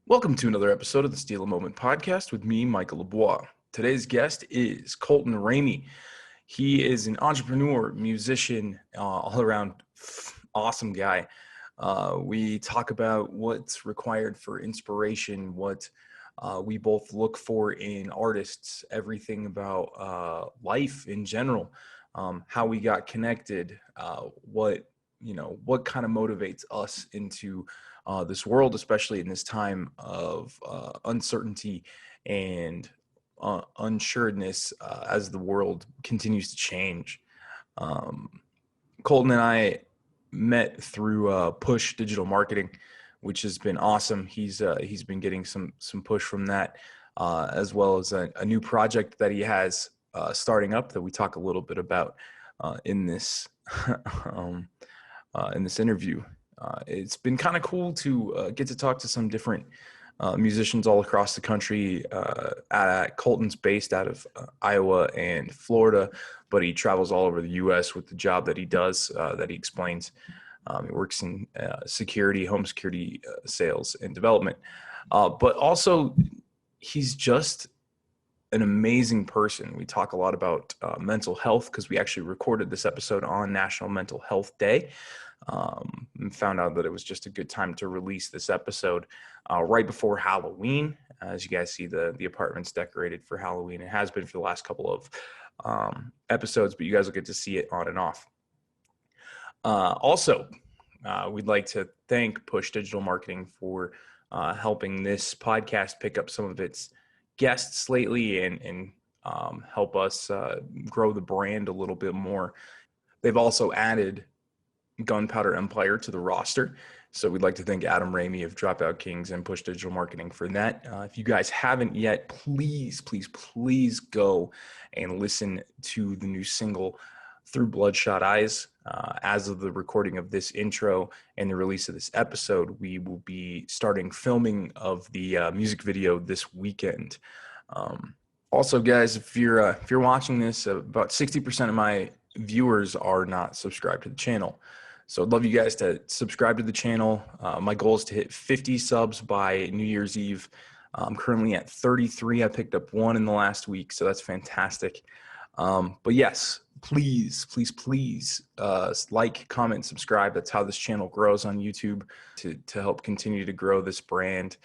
Welcome to another episode of the Steal a Moment podcast with me, Michael LeBois. Today's guest is Colton Ramey. He is an entrepreneur, musician, all-around awesome guy. We talk about what's required for inspiration, what we both look for in artists, everything about life in general, how we got connected, what kind of motivates us into this world, especially in this time of uncertainty and unsureness as the world continues to change. Colton and I met through Push Digital Marketing, which has been awesome. He's been getting some push from that, as well as a new project that he has starting up that we talk a little bit about in this interview. It's been kind of cool to get to talk to some different musicians all across the country. Colton's based out of Iowa and Florida, but he travels all over the U.S. with the job that he does, that he explains. He works in security, home security, sales, and development. But also, he's just an amazing person. We talk a lot about mental health because we actually recorded this episode on National Mental Health Day. And found out that it was just a good time to release this episode right before Halloween. As you guys see, the apartment's decorated for Halloween. It has been for the last couple of episodes, but you guys will get to see it on and off. Also, we'd like to thank Push Digital Marketing for helping this podcast pick up some of its guests lately and help us grow the brand a little bit more. They've also added Gunpowder Empire to the roster. So we'd like to thank Adam Ramey of Dropout Kings and Push Digital Marketing for that. If you guys haven't yet, please go and listen to the new single Through Bloodshot Eyes. As of the recording of this intro and the release of this episode, we will be starting filming of the music video this weekend. Also, guys, if you're watching this, about 60% of my viewers are not subscribed to the channel. So I'd love you guys to subscribe to the channel. My goal is to hit 50 subs by New Year's Eve. I'm currently at 33. I picked up one in the last week, so that's fantastic. But yes, please, like, comment, subscribe. That's how this channel grows on YouTube to help continue to grow this brand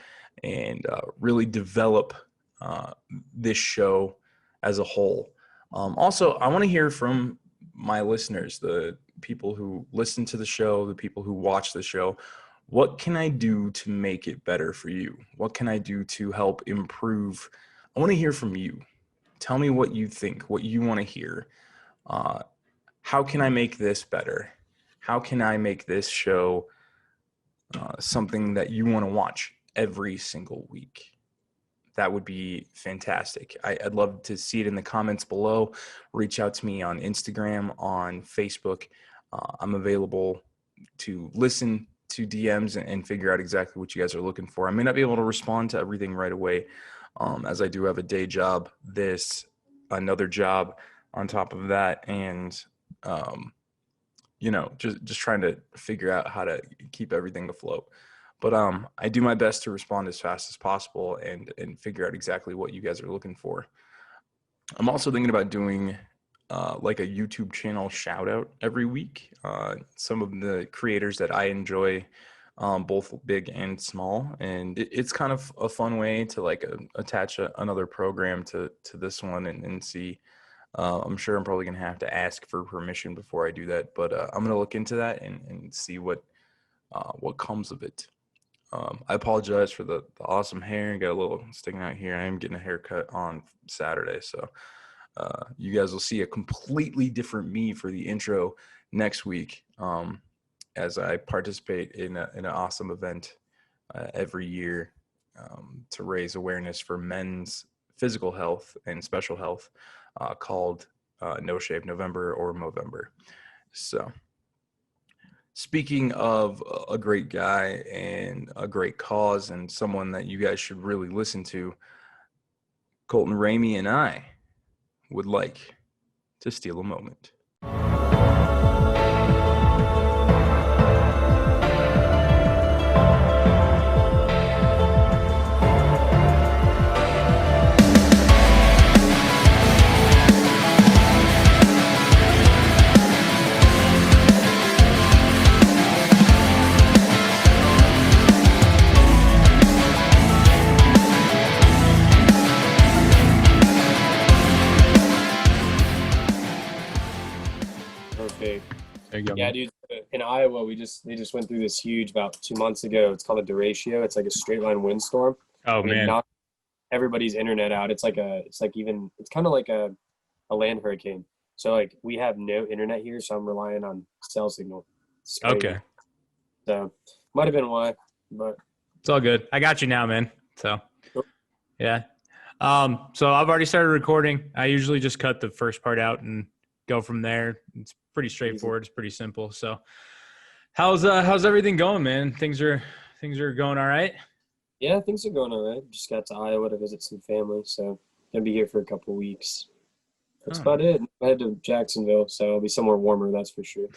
and really develop this show as a whole. Also, I want to hear from my listeners, the people who listen to the show, the people who watch the show. What can I do to make it better for you? What can I do to help improve? I want to hear from you. Tell me what you think, what you want to hear. How can I make this better? How can I make this show something that you want to watch every single week? That would be fantastic. I'd love to see it in the comments below. Reach out to me on Instagram, on Facebook. I'm available to listen to DMs and figure out exactly what you guys are looking for. I may not be able to respond to everything right away, as I do have a day job, another job on top of that, and just trying to figure out how to keep everything afloat. But I do my best to respond as fast as possible and figure out exactly what you guys are looking for. I'm also thinking about doing like a YouTube channel shout out every week. Some of the creators that I enjoy, both big and small. And it's kind of a fun way to attach another program to this one and see. I'm sure I'm probably going to have to ask for permission before I do that. But I'm going to look into that and see what comes of it. I apologize for the awesome hair. Got a little sticking out here. I am getting a haircut on Saturday. So you guys will see a completely different me for the intro next week, as I participate in an awesome event every year to raise awareness for men's physical health and special health called No Shave November or Movember. So speaking of a great guy and a great cause and someone that you guys should really listen to, Colton Ramey and I would like to steal a moment. Yeah, dude. In Iowa, they just went through this huge about 2 months ago. It's called a derecho. It's like a straight line windstorm, Oh and it man. knocked everybody's internet out. It's kind of like a land hurricane. So like we have no internet here, so I'm relying on cell signal. It's crazy. Okay. So might have been why, but It's all good. I got you now, man. So cool. yeah. So I've already started recording. I usually just cut the first part out and go from there. It's pretty Easy. straightforward. It's pretty simple. So how's everything going, man? Things are going all right. Yeah, things are going all right. Just got to Iowa to visit some family, so gonna be here for a couple weeks. That's Oh, about it. I head to Jacksonville, so I'll be somewhere warmer, that's for sure.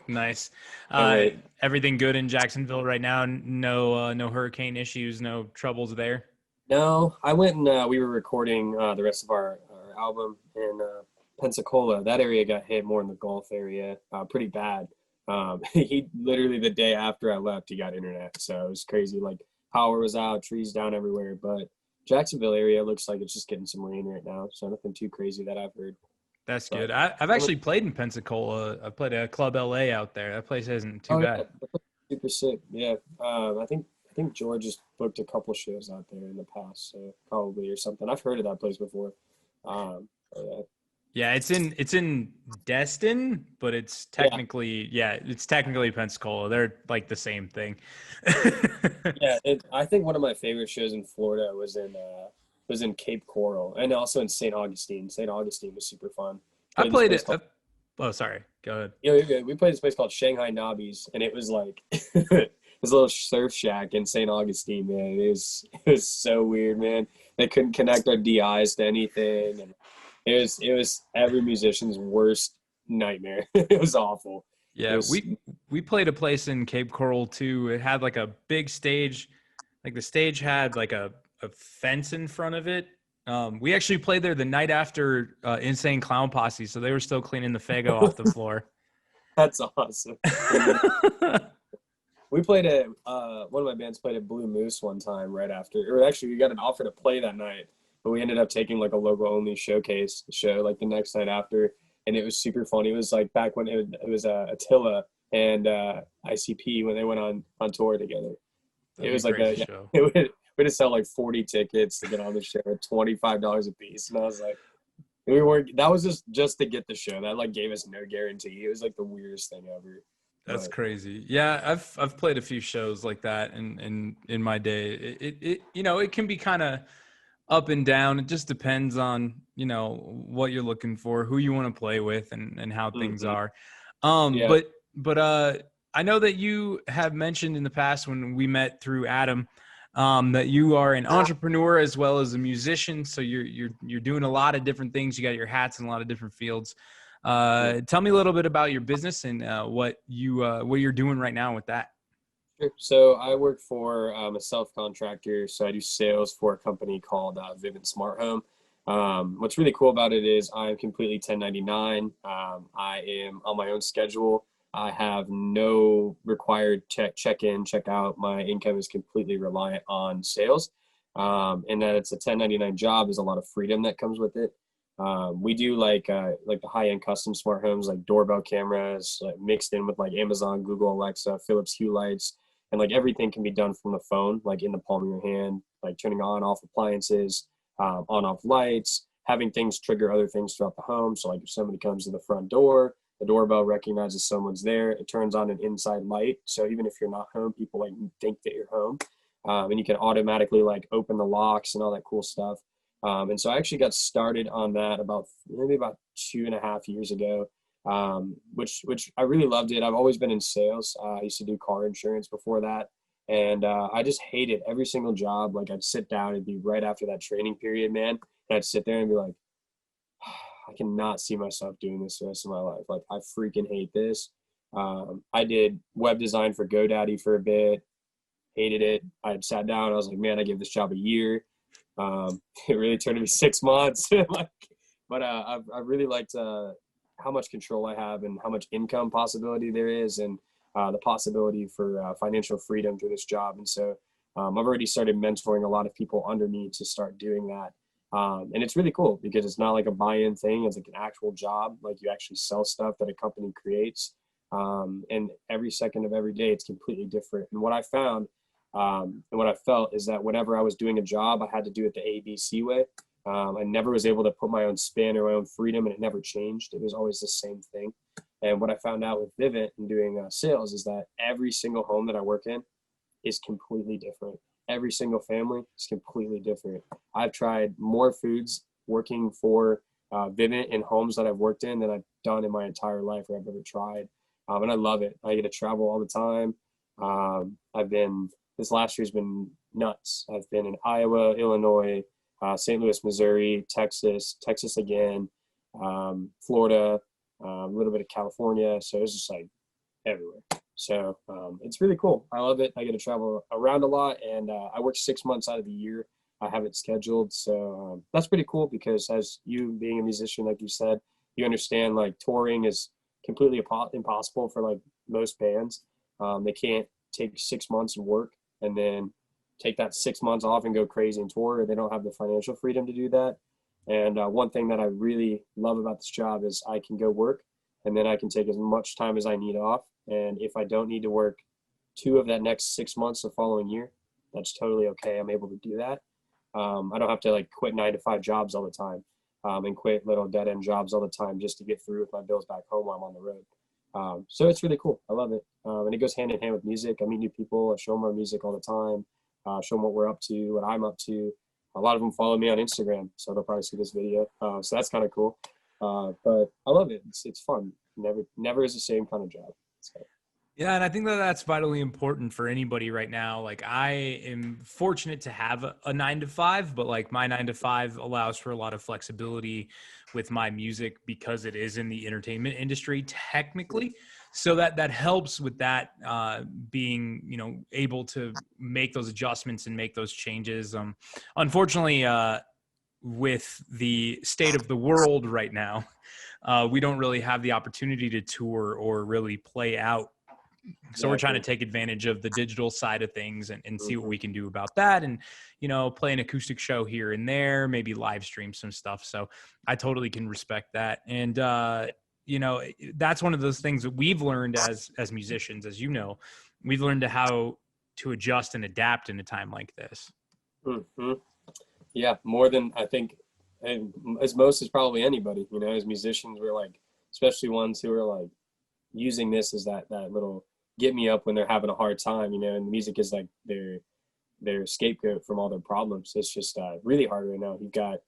nice. Can't wait. Everything good in Jacksonville right now? No hurricane issues, no troubles there. No, I went and we were recording the rest of our album in Pensacola. That area got hit more in the Gulf area, pretty bad. He literally the day after I left, he got internet, so it was crazy. Like power was out, trees down everywhere. But Jacksonville area looks like it's just getting some rain right now, so nothing too crazy that I've heard. That's But good. I've actually played in Pensacola. I played at Club LA out there. That place isn't too oh bad. yeah, that's super sick. Yeah, I think George has booked a couple shows out there in the past, so probably or something. I've heard of that place before. Yeah. Yeah, it's in Destin, but Yeah, it's technically Pensacola. They're like the same thing. yeah. I think one of my favorite shows in Florida was in Cape Coral and also in St. Augustine. St. Augustine was super fun. I Played this played place it. called Oh, sorry. Go ahead. you're good. We played this place called Shanghai Nobbies, and it was like this little surf shack in St. Augustine. Man, it was so weird, man. They couldn't connect our DIs to anything, and it was every musician's worst nightmare. It was awful. It Yeah, was we played a place in Cape Coral too. It had like a big stage. Like the stage had like a fence in front of it. We actually played there the night after Insane Clown Posse, so they were still cleaning the Fago off the floor. that's awesome. We played at one of my bands played at Blue Moose one time right after, or actually we got an offer to play that night, but we ended up taking like a logo only showcase show like the next night after, and it was super fun. It was like back when it was Attila and ICP when they went on tour together. It That'd be a was like crazy show. we just sell like 40 tickets to get on the show at $25 a piece, and I was like, we weren't. That was just to get the show. That like gave us no guarantee. It was like the weirdest thing ever. That's But crazy. Yeah, I've played a few shows like that in my day. It can be kind of up and down. It just depends on, what you're looking for, who you want to play with and how things mhm. are. Yeah. But I know that you have mentioned in the past when we met through Adam, that you are an entrepreneur as well as a musician. So you're doing a lot of different things. You got your hats in a lot of different fields. Tell me a little bit about your business and what you're doing right now with that. Sure. So I work for a self-contractor. So I do sales for a company called Vivint Smart Home. What's really cool about it is I'm completely 1099. I am on my own schedule. I have no required check-in, check-out. My income is completely reliant on sales. And that it's a 1099 job is a lot of freedom that comes with it. We do like the high-end custom smart homes, like doorbell cameras, like mixed in with like Amazon, Google, Alexa, Philips Hue lights, and like everything can be done from the phone, like in the palm of your hand, like turning on off appliances, on off lights, having things trigger other things throughout the home. So like if somebody comes to the front door, the doorbell recognizes someone's there. It turns on an inside light, so even if you're not home, people like think that you're home, and you can automatically like open the locks and all that cool stuff. And so I actually got started on that maybe about 2.5 years ago, which I really loved it. I've always been in sales. I used to do car insurance before that. And I just hated every single job. Like I'd sit down and be right after that training period, man. And I'd sit there and be like, I cannot see myself doing this the rest of my life. Like I freaking hate this. I did web design for GoDaddy for a bit, hated it. I sat down. I was like, man, I give this job a year. It really turned to be 6 months. But I really liked how much control I have and how much income possibility there is, and the possibility for financial freedom through this job. And so I've already started mentoring a lot of people under me to start doing that. And it's really cool because it's not like a buy-in thing. It's like an actual job. Like you actually sell stuff that a company creates. And every second of every day, it's completely different. And what I found and what I felt is that whenever I was doing a job, I had to do it the ABC way. I never was able to put my own spin or my own freedom, and it never changed. It was always the same thing. And what I found out with Vivint and doing sales is that every single home that I work in is completely different. Every single family is completely different. I've tried more foods working for Vivint in homes that I've worked in than I've done in my entire life or I've ever tried. And I love it. I get to travel all the time. This last year's been nuts. I've been in Iowa, Illinois, St. Louis, Missouri, Texas again, Florida, a little bit of California. So it's just like everywhere. So it's really cool. I love it. I get to travel around a lot, and I work 6 months out of the year. I have it scheduled. So that's pretty cool because as you being a musician, like you said, you understand like touring is completely impossible for like most bands. They can't take 6 months and work and then take that 6 months off and go crazy and tour. They don't have the financial freedom to do that. And one thing that I really love about this job is I can go work and then I can take as much time as I need off. And if I don't need to work 2 of that next 6 months the following year, that's totally okay. I'm able to do that. I don't have to like quit 9-to-5 jobs all the time and quit little dead end jobs all the time just to get through with my bills back home while I'm on the road. So it's really cool. I love it. And it goes hand in hand with music. I meet new people. I show them our music all the time. Show them what we're up to, what I'm up to. A lot of them follow me on Instagram, so they'll probably see this video. So that's kind of cool. But I love it. It's fun. Never is the same kind of job. So. Yeah, and I think that that's vitally important for anybody right now. Like I am fortunate to have a 9-to-5, but like my 9-to-5 allows for a lot of flexibility with my music because it is in the entertainment industry technically. So that helps with that being, able to make those adjustments and make those changes. Unfortunately, with the state of the world right now, we don't really have the opportunity to tour or really play out. So we're trying to take advantage of the digital side of things and see what we can do about that. And, play an acoustic show here and there, maybe live stream some stuff. So I totally can respect that. And, that's one of those things that we've learned as musicians, as we've learned how to adjust and adapt in a time like this. Mm-hmm. Yeah, more than I think, and as most as probably anybody, as musicians, we're like, especially ones who are like using this as that little get me up when they're having a hard time, and music is like their scapegoat from all their problems. It's just really hard right now. You've got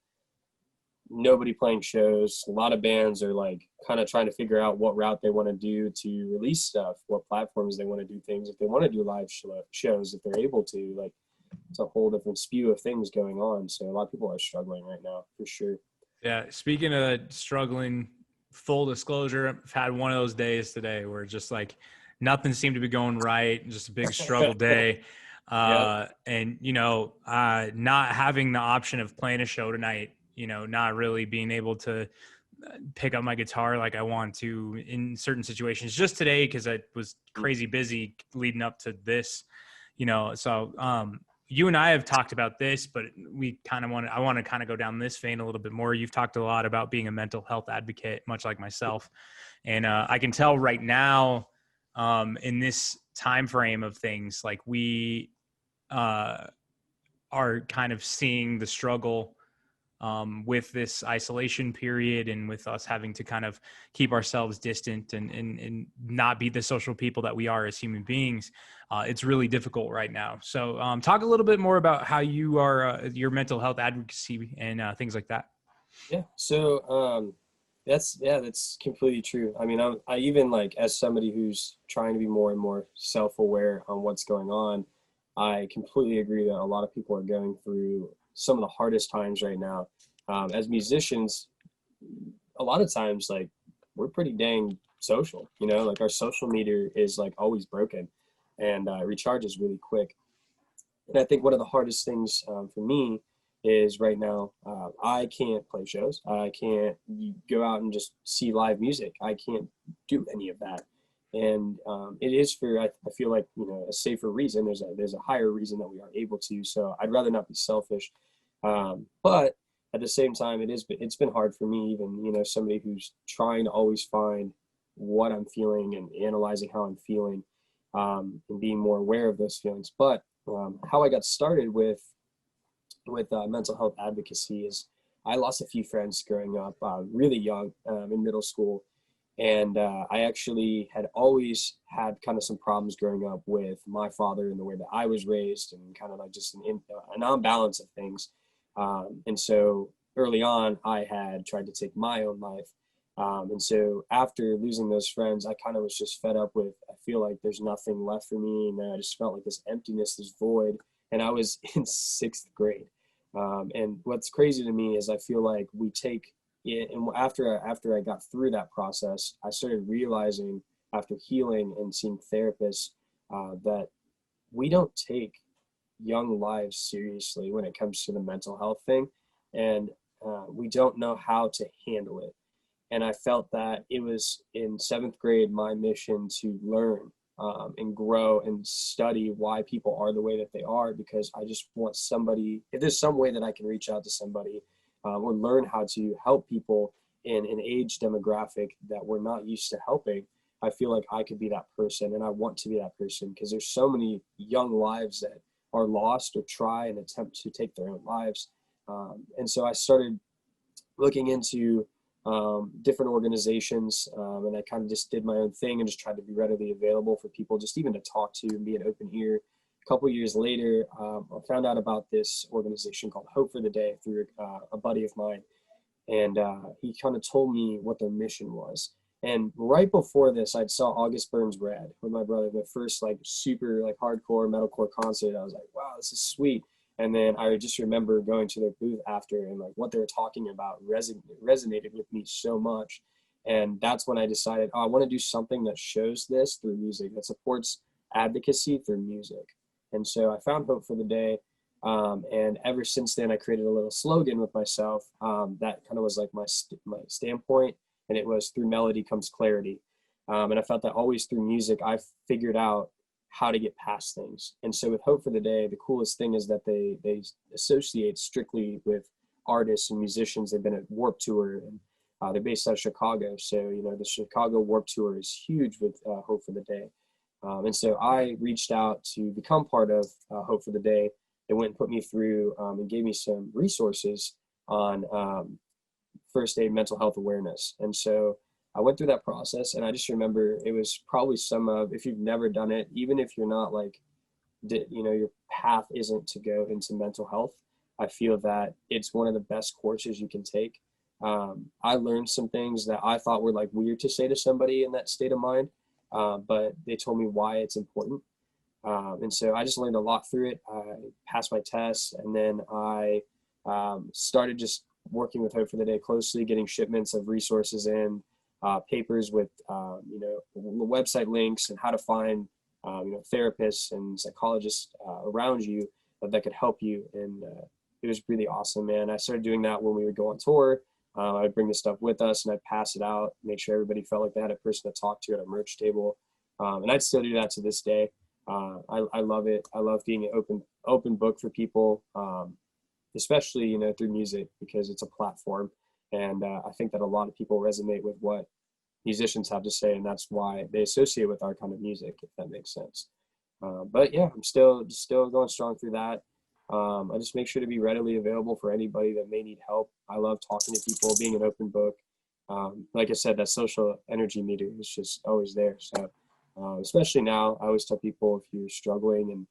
nobody playing shows. A lot of bands are like kind of trying to figure out what route they want to do to release stuff, what platforms they want to do things. If they want to do live shows, if they're able to, like, it's a whole different spew of things going on. So a lot of people are struggling right now, for sure. Yeah. Speaking of struggling, full disclosure, I've had one of those days today where just like nothing seemed to be going right. Just a big struggle day. And, not having the option of playing a show tonight, not really being able to pick up my guitar like I want to in certain situations just today, because I was crazy busy leading up to this, so you and I have talked about this, but I want to kind of go down this vein a little bit more. You've talked a lot about being a mental health advocate, much like myself. And I can tell right now in this time frame of things, like we are kind of seeing the struggle with this isolation period and with us having to kind of keep ourselves distant and not be the social people that we are as human beings. It's really difficult right now. So talk a little bit more about how you are, your mental health advocacy and things like that. Yeah. So that's completely true. I mean, I even like, as somebody who's trying to be more and more self-aware on what's going on, I completely agree that a lot of people are going through some of the hardest times right now. As musicians, a lot of times, like, we're pretty dang social, like our social meter is like always broken and recharges really quick. And I think one of the hardest things for me is right now, I can't play shows. I can't go out and just see live music. I can't do any of that. And it is for, I feel like, a safer reason. There's a higher reason that we are able to. So I'd rather not be selfish. But at the same time, it's been hard for me, even, somebody who's trying to always find what I'm feeling and analyzing how I'm feeling, and being more aware of those feelings. But how I got started with mental health advocacy is I lost a few friends growing up, really young, in middle school. And I actually had always had kind of some problems growing up with my father and the way that I was raised, and kind of like just an unbalance of things. And so early on, I had tried to take my own life. And so after losing those friends, I kind of was just fed up with, I feel like there's nothing left for me. And I just felt like this emptiness, this void. And I was in sixth grade. And what's crazy to me is I feel like we take it, and after I got through that process, I started realizing after healing and seeing therapists, that we don't take young lives seriously when it comes to the mental health thing, and we don't know how to handle it. And I felt that it was in seventh grade my mission to learn, and grow and study why people are the way that they are, because I just want somebody, if there's some way that I can reach out to somebody, or learn how to help people in an age demographic that we're not used to helping, I feel like I could be that person, and I want to be that person, because there's so many young lives that are lost or try and attempt to take their own lives. And so I started looking into different organizations, and I kind of just did my own thing and just tried to be readily available for people, just even to talk to and be an open ear. A couple years later, I found out about this organization called Hope for the Day through a buddy of mine, and he kind of told me what their mission was. And right before this, I'd saw August Burns Red with my brother, the first like super like hardcore metalcore concert. I was like, wow, this is sweet. And then I just remember going to their booth after, and like what they were talking about resonated with me so much. And that's when I decided, oh, I want to do something that shows this through music, that supports advocacy through music. And so I found Hope for the Day. And ever since then, I created a little slogan with myself, that kind of was like my standpoint. And it was, through melody comes clarity. And I felt that always through music, I figured out how to get past things. And so with Hope for the Day, the coolest thing is that they associate strictly with artists and musicians. They've been at Warped Tour, and they're based out of Chicago. So, you know, the Chicago Warped Tour is huge with Hope for the Day. And so I reached out to become part of Hope for the Day. They went and put me through, and gave me some resources on first aid mental health awareness. And so I went through that process, and I just remember it was probably some of, if you've never done it, even if you're not like, you know, your path isn't to go into mental health, I feel that it's one of the best courses you can take. I learned some things that I thought were like weird to say to somebody in that state of mind, but they told me why it's important. And so I just learned a lot through it. I passed my tests, and then I started just working with Hope for the Day closely, getting shipments of resources in, papers with, you know, website links and how to find, you know, therapists and psychologists around you that could help you. And it was really awesome, man. I started doing that when we would go on tour. I would bring the stuff with us, and I'd pass it out, make sure everybody felt like they had a person to talk to at a merch table. And I'd still do that to this day. I love it. I love being an open book for people, especially, you know, through music, because it's a platform. And I think that a lot of people resonate with what musicians have to say, and that's why they associate with our kind of music, if that makes sense. But yeah, I'm still going strong through that. I just make sure to be readily available for anybody that may need help. I love talking to people, being an open book. Like I said, that social energy meter is just always there. So especially now, I always tell people, if you're struggling and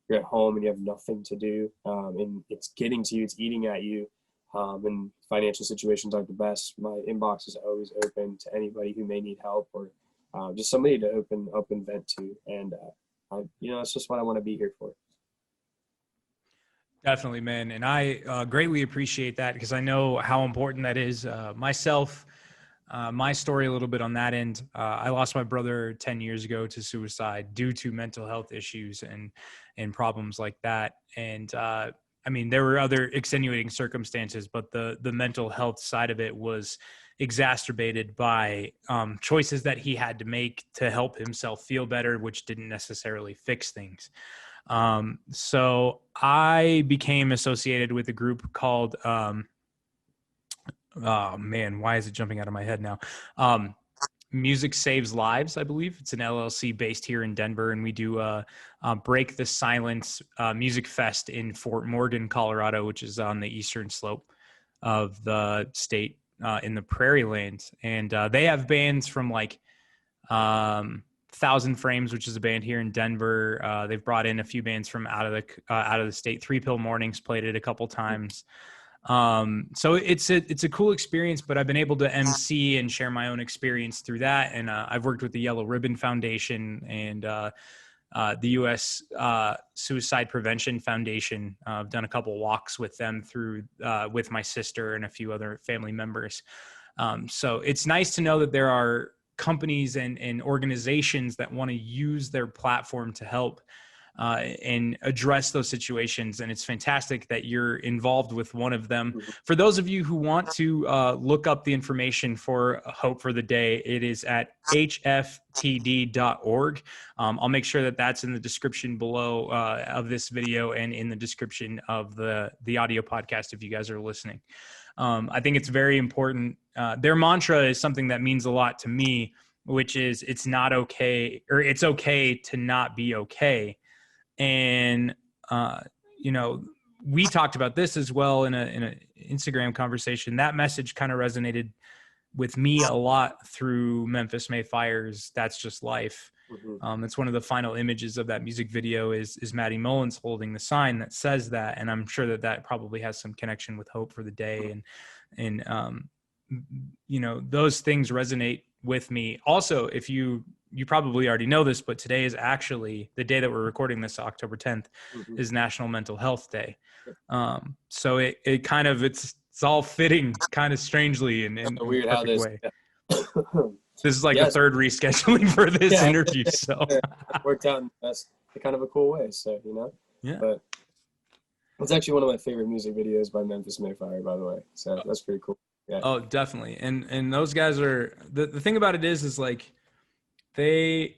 you're at home and you have nothing to do, and it's getting to you, it's eating at you, and financial situations aren't the best, my inbox is always open to anybody who may need help, or just somebody to open vent to. And you know, that's just what I want to be here for. Definitely, man. And I greatly appreciate that, because I know how important that is. Myself, my story a little bit on that end. I lost my brother 10 years ago to suicide due to mental health issues and problems like that. And I mean, there were other extenuating circumstances, but the mental health side of it was exacerbated by choices that he had to make to help himself feel better, which didn't necessarily fix things. So I became associated with a group called, oh man, why is it jumping out of my head now? Music Saves Lives, I believe. It's an LLC based here in Denver, and we do Break the Silence Music Fest in Fort Morgan, Colorado, which is on the eastern slope of the state in the Prairie Lands. And they have bands from like Thousand Frames, which is a band here in Denver. They've brought in a few bands from out of the state. Three Pill Mornings played it a couple times. So it's a cool experience, but I've been able to MC and share my own experience through that. And I've worked with the Yellow Ribbon Foundation and the U.S. Suicide Prevention Foundation. I've done a couple walks with them through with my sister and a few other family members. So it's nice to know that there are companies and organizations that want to use their platform to help and address those situations. And it's fantastic that you're involved with one of them. For those of you who want to look up the information for Hope for the Day, it is at hftd.org. I'll make sure that that's in the description below of this video and in the description of the audio podcast if you guys are listening. I think it's very important. Their mantra is something that means a lot to me, which is it's not okay, or it's okay to not be okay. And, we talked about this as well in a Instagram conversation. That message kind of resonated with me a lot through Memphis May Fire's That's Just Life. Mm-hmm. It's one of the final images of that music video is Maddie Mullins holding the sign that says that. And I'm sure that probably has some connection with Hope for the Day. And those things resonate with me. Also, if you probably already know this, but today is actually the day that we're recording this, October 10th, mm-hmm. is National Mental Health Day. So it kind of, it's all fitting kind of strangely in a weird way. Yeah. This is like the third rescheduling for this interview. So it worked out in that's kind of a cool way. So, yeah, but it's actually one of my favorite music videos by Memphis May Fire, by the way. So that's pretty cool. Yeah. Oh, definitely. And those guys are, the thing about it is like, they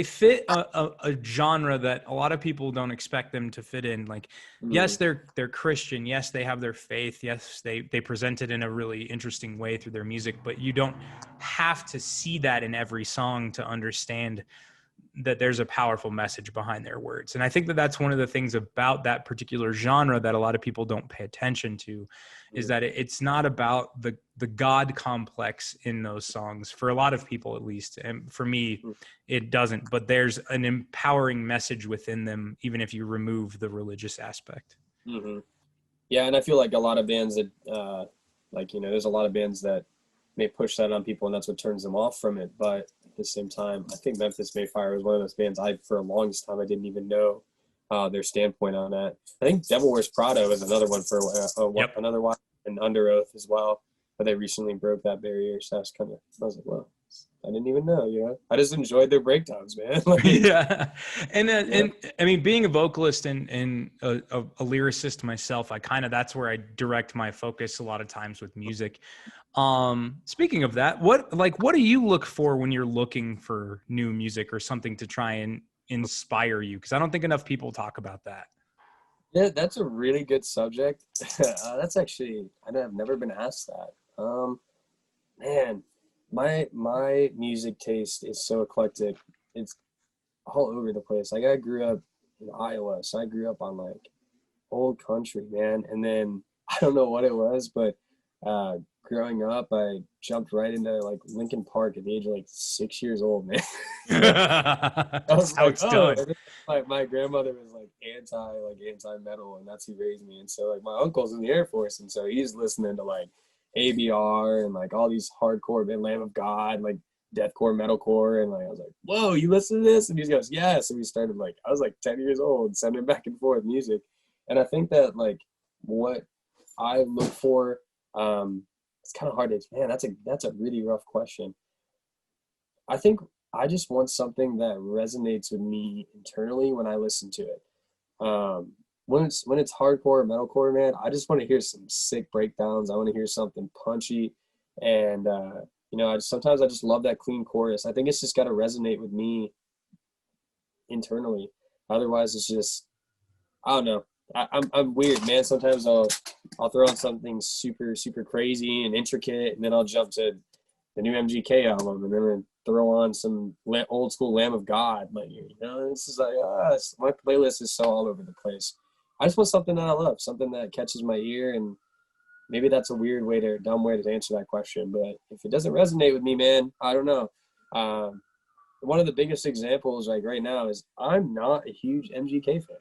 fit a genre that a lot of people don't expect them to fit in. Like, yes, they're Christian. Yes, they have their faith. Yes, they present it in a really interesting way through their music, but you don't have to see that in every song to understand that there's a powerful message behind their words. And I think that that's one of the things about that particular genre that a lot of people don't pay attention to, is that it's not about the God complex in those songs, for a lot of people at least. And for me, it doesn't, but there's an empowering message within them, even if you remove the religious aspect. Mm-hmm. Yeah. And I feel like a lot of bands that, there's a lot of bands that may push that on people and that's what turns them off from it. But at the same time, I think Memphis May Fire was one of those bands for the longest time, I didn't even know their standpoint on that. I think Devil Wears Prada is another one for another one, and Under Oath as well. But they recently broke that barrier. So I was like, well, I didn't even know, I just enjoyed their breakdowns, man. Yeah. And I mean, being a vocalist and a lyricist myself, that's where I direct my focus a lot of times with music. Speaking of that, what do you look for when you're looking for new music or something to try and inspire you? Because I don't think enough people talk about that. Yeah, that's a really good subject. That's actually, I've never been asked that. Man, my music taste is so eclectic. It's all over the place. Like, I grew up in Iowa, so I grew up on like old country, man. And then I don't know what it was, but growing up, I jumped right into like Linkin Park at the age of like 6 years old, man. I was how it's done. Like, my grandmother was like anti-metal, and that's who raised me. And so like my uncle's in the Air Force, and so he's listening to like ABR and like all these hardcore band, Lamb of God, like deathcore, metalcore, and like I was like, whoa, you listen to this? And he goes, yes. And we started like, I was like 10 years old, sending back and forth music. And I think that like what I look for, it's kind of hard to, man, that's a really rough question. I think I just want something that resonates with me internally when I listen to it. When it's hardcore or metalcore, man, I just want to hear some sick breakdowns. I want to hear something punchy, and sometimes I just love that clean chorus. I think it's just got to resonate with me internally. Otherwise, it's just, I don't know. I'm weird, man. Sometimes I'll throw on something super super crazy and intricate, and then I'll jump to the new MGK album, and then throw on some old school Lamb of God. Like, you know, this is like, my playlist is so all over the place. I just want something that I love, something that catches my ear, and maybe that's a weird way to, dumb way to answer that question. But if it doesn't resonate with me, man, I don't know. One of the biggest examples like right now is I'm not a huge MGK fan.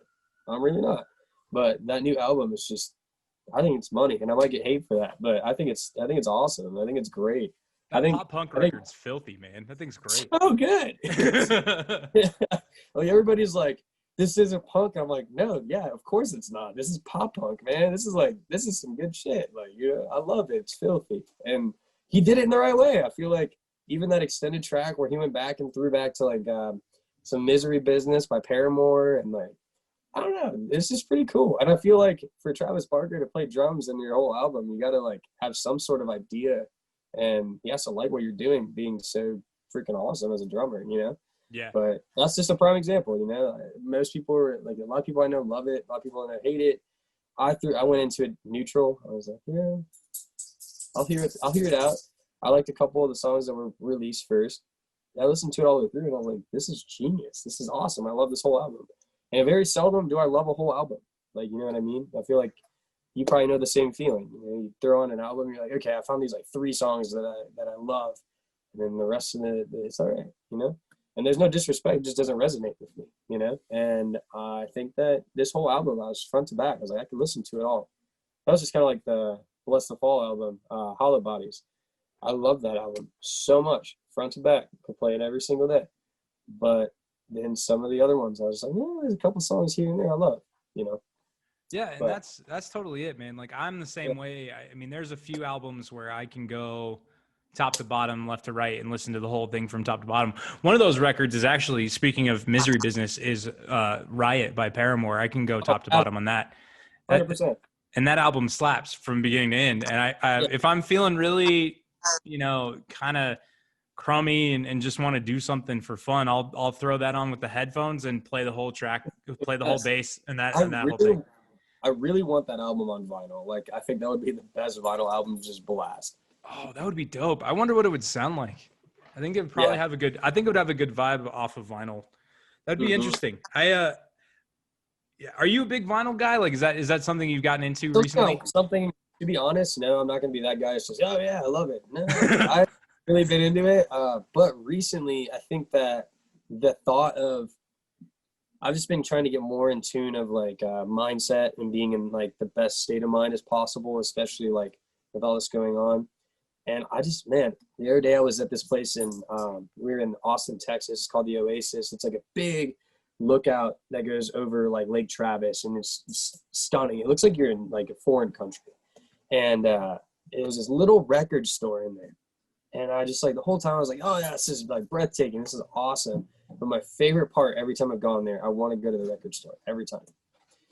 I'm really not. But that new album is just, I think it's money, and I might get hate for that, but I think it's awesome. I think it's great. That pop punk record's filthy, man. That thing's great. Oh, good. Like, everybody's like, this isn't punk. I'm like, no, yeah, of course it's not. This is pop punk, man. This is some good shit. Like, you know, I love it. It's filthy. And he did it in the right way. I feel like even that extended track where he went back and threw back to like some Misery Business by Paramore, and like, I don't know, it's just pretty cool. And I feel like for Travis Barker to play drums in your whole album, you got to like have some sort of idea, and he has to like what you're doing, being so freaking awesome as a drummer, you know? Yeah. But that's just a prime example, you know? Most people are like, a lot of people I know love it. A lot of people I know hate it. I went into it neutral. I was like, yeah, I'll hear it out. I liked a couple of the songs that were released first. I listened to it all the way through, and I was like, this is genius. This is awesome. I love this whole album. And very seldom do I love a whole album. Like, you know what I mean? I feel like you probably know the same feeling. You know, you throw on an album, you're like, okay, I found these like 3 songs that I love, and then the rest of it, it's all right, you know? And there's no disrespect, it just doesn't resonate with me, you know? And I think that this whole album, I was front to back. I was like, I could listen to it all. That was just kind of like the Bless the Fall album, Hollow Bodies. I love that album so much, front to back. Could play it every single day. But then some of the other ones, I was like, yeah, there's a couple songs here and there I love, you know? Yeah, and that's totally it, man. Like, I'm the same way. I mean, there's a few albums where I can go top to bottom, left to right, and listen to the whole thing from top to bottom. One of those records is actually, speaking of Misery Business, is Riot by Paramore. I can go top to bottom on that. 100%. And that album slaps from beginning to end. And I if I'm feeling really, you know, kind of crummy and just want to do something for fun, I'll throw that on with the headphones and play the whole track, play the whole bass and that whole thing. I really want that album on vinyl. Like, I think that would be the best vinyl album to just blast. Oh, that would be dope. I wonder what it would sound like. I think it would probably have a good vibe off of vinyl. That'd be interesting. Are you a big vinyl guy? Like, is that something you've gotten into recently? Something, to be honest, no, I'm not going to be that guy. It's just, oh yeah, I love it. No, I've really been into it. But recently, I think that the thought of, I've just been trying to get more in tune of like mindset and being in like the best state of mind as possible, especially like with all this going on. And I just, man, the other day I was at this place we were in Austin, Texas. It's called the Oasis. It's like a big lookout that goes over like Lake Travis, and it's stunning. It looks like you're in like a foreign country. And it was this little record store in there. And I just like the whole time I was like, oh yeah, this is like breathtaking. This is awesome. But my favorite part every time I've gone there, I want to go to the record store every time.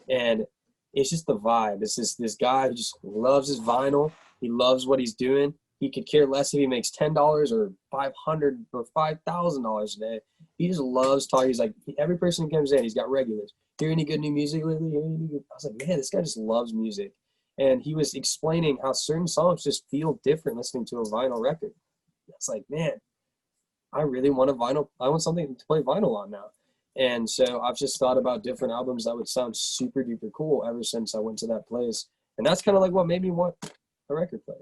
And it's just the vibe. It's this guy who just loves his vinyl. He loves what he's doing. He could care less if he makes $10 or $500 or $5,000 a day. He just loves talking. He's like, every person who comes in, he's got regulars. Hear any good new music lately? I was like, man, this guy just loves music. And he was explaining how certain songs just feel different listening to a vinyl record. It's like, man, I really want a vinyl. I want something to play vinyl on now. And so I've just thought about different albums that would sound super duper cool ever since I went to that place. And that's kind of like what made me want a record player.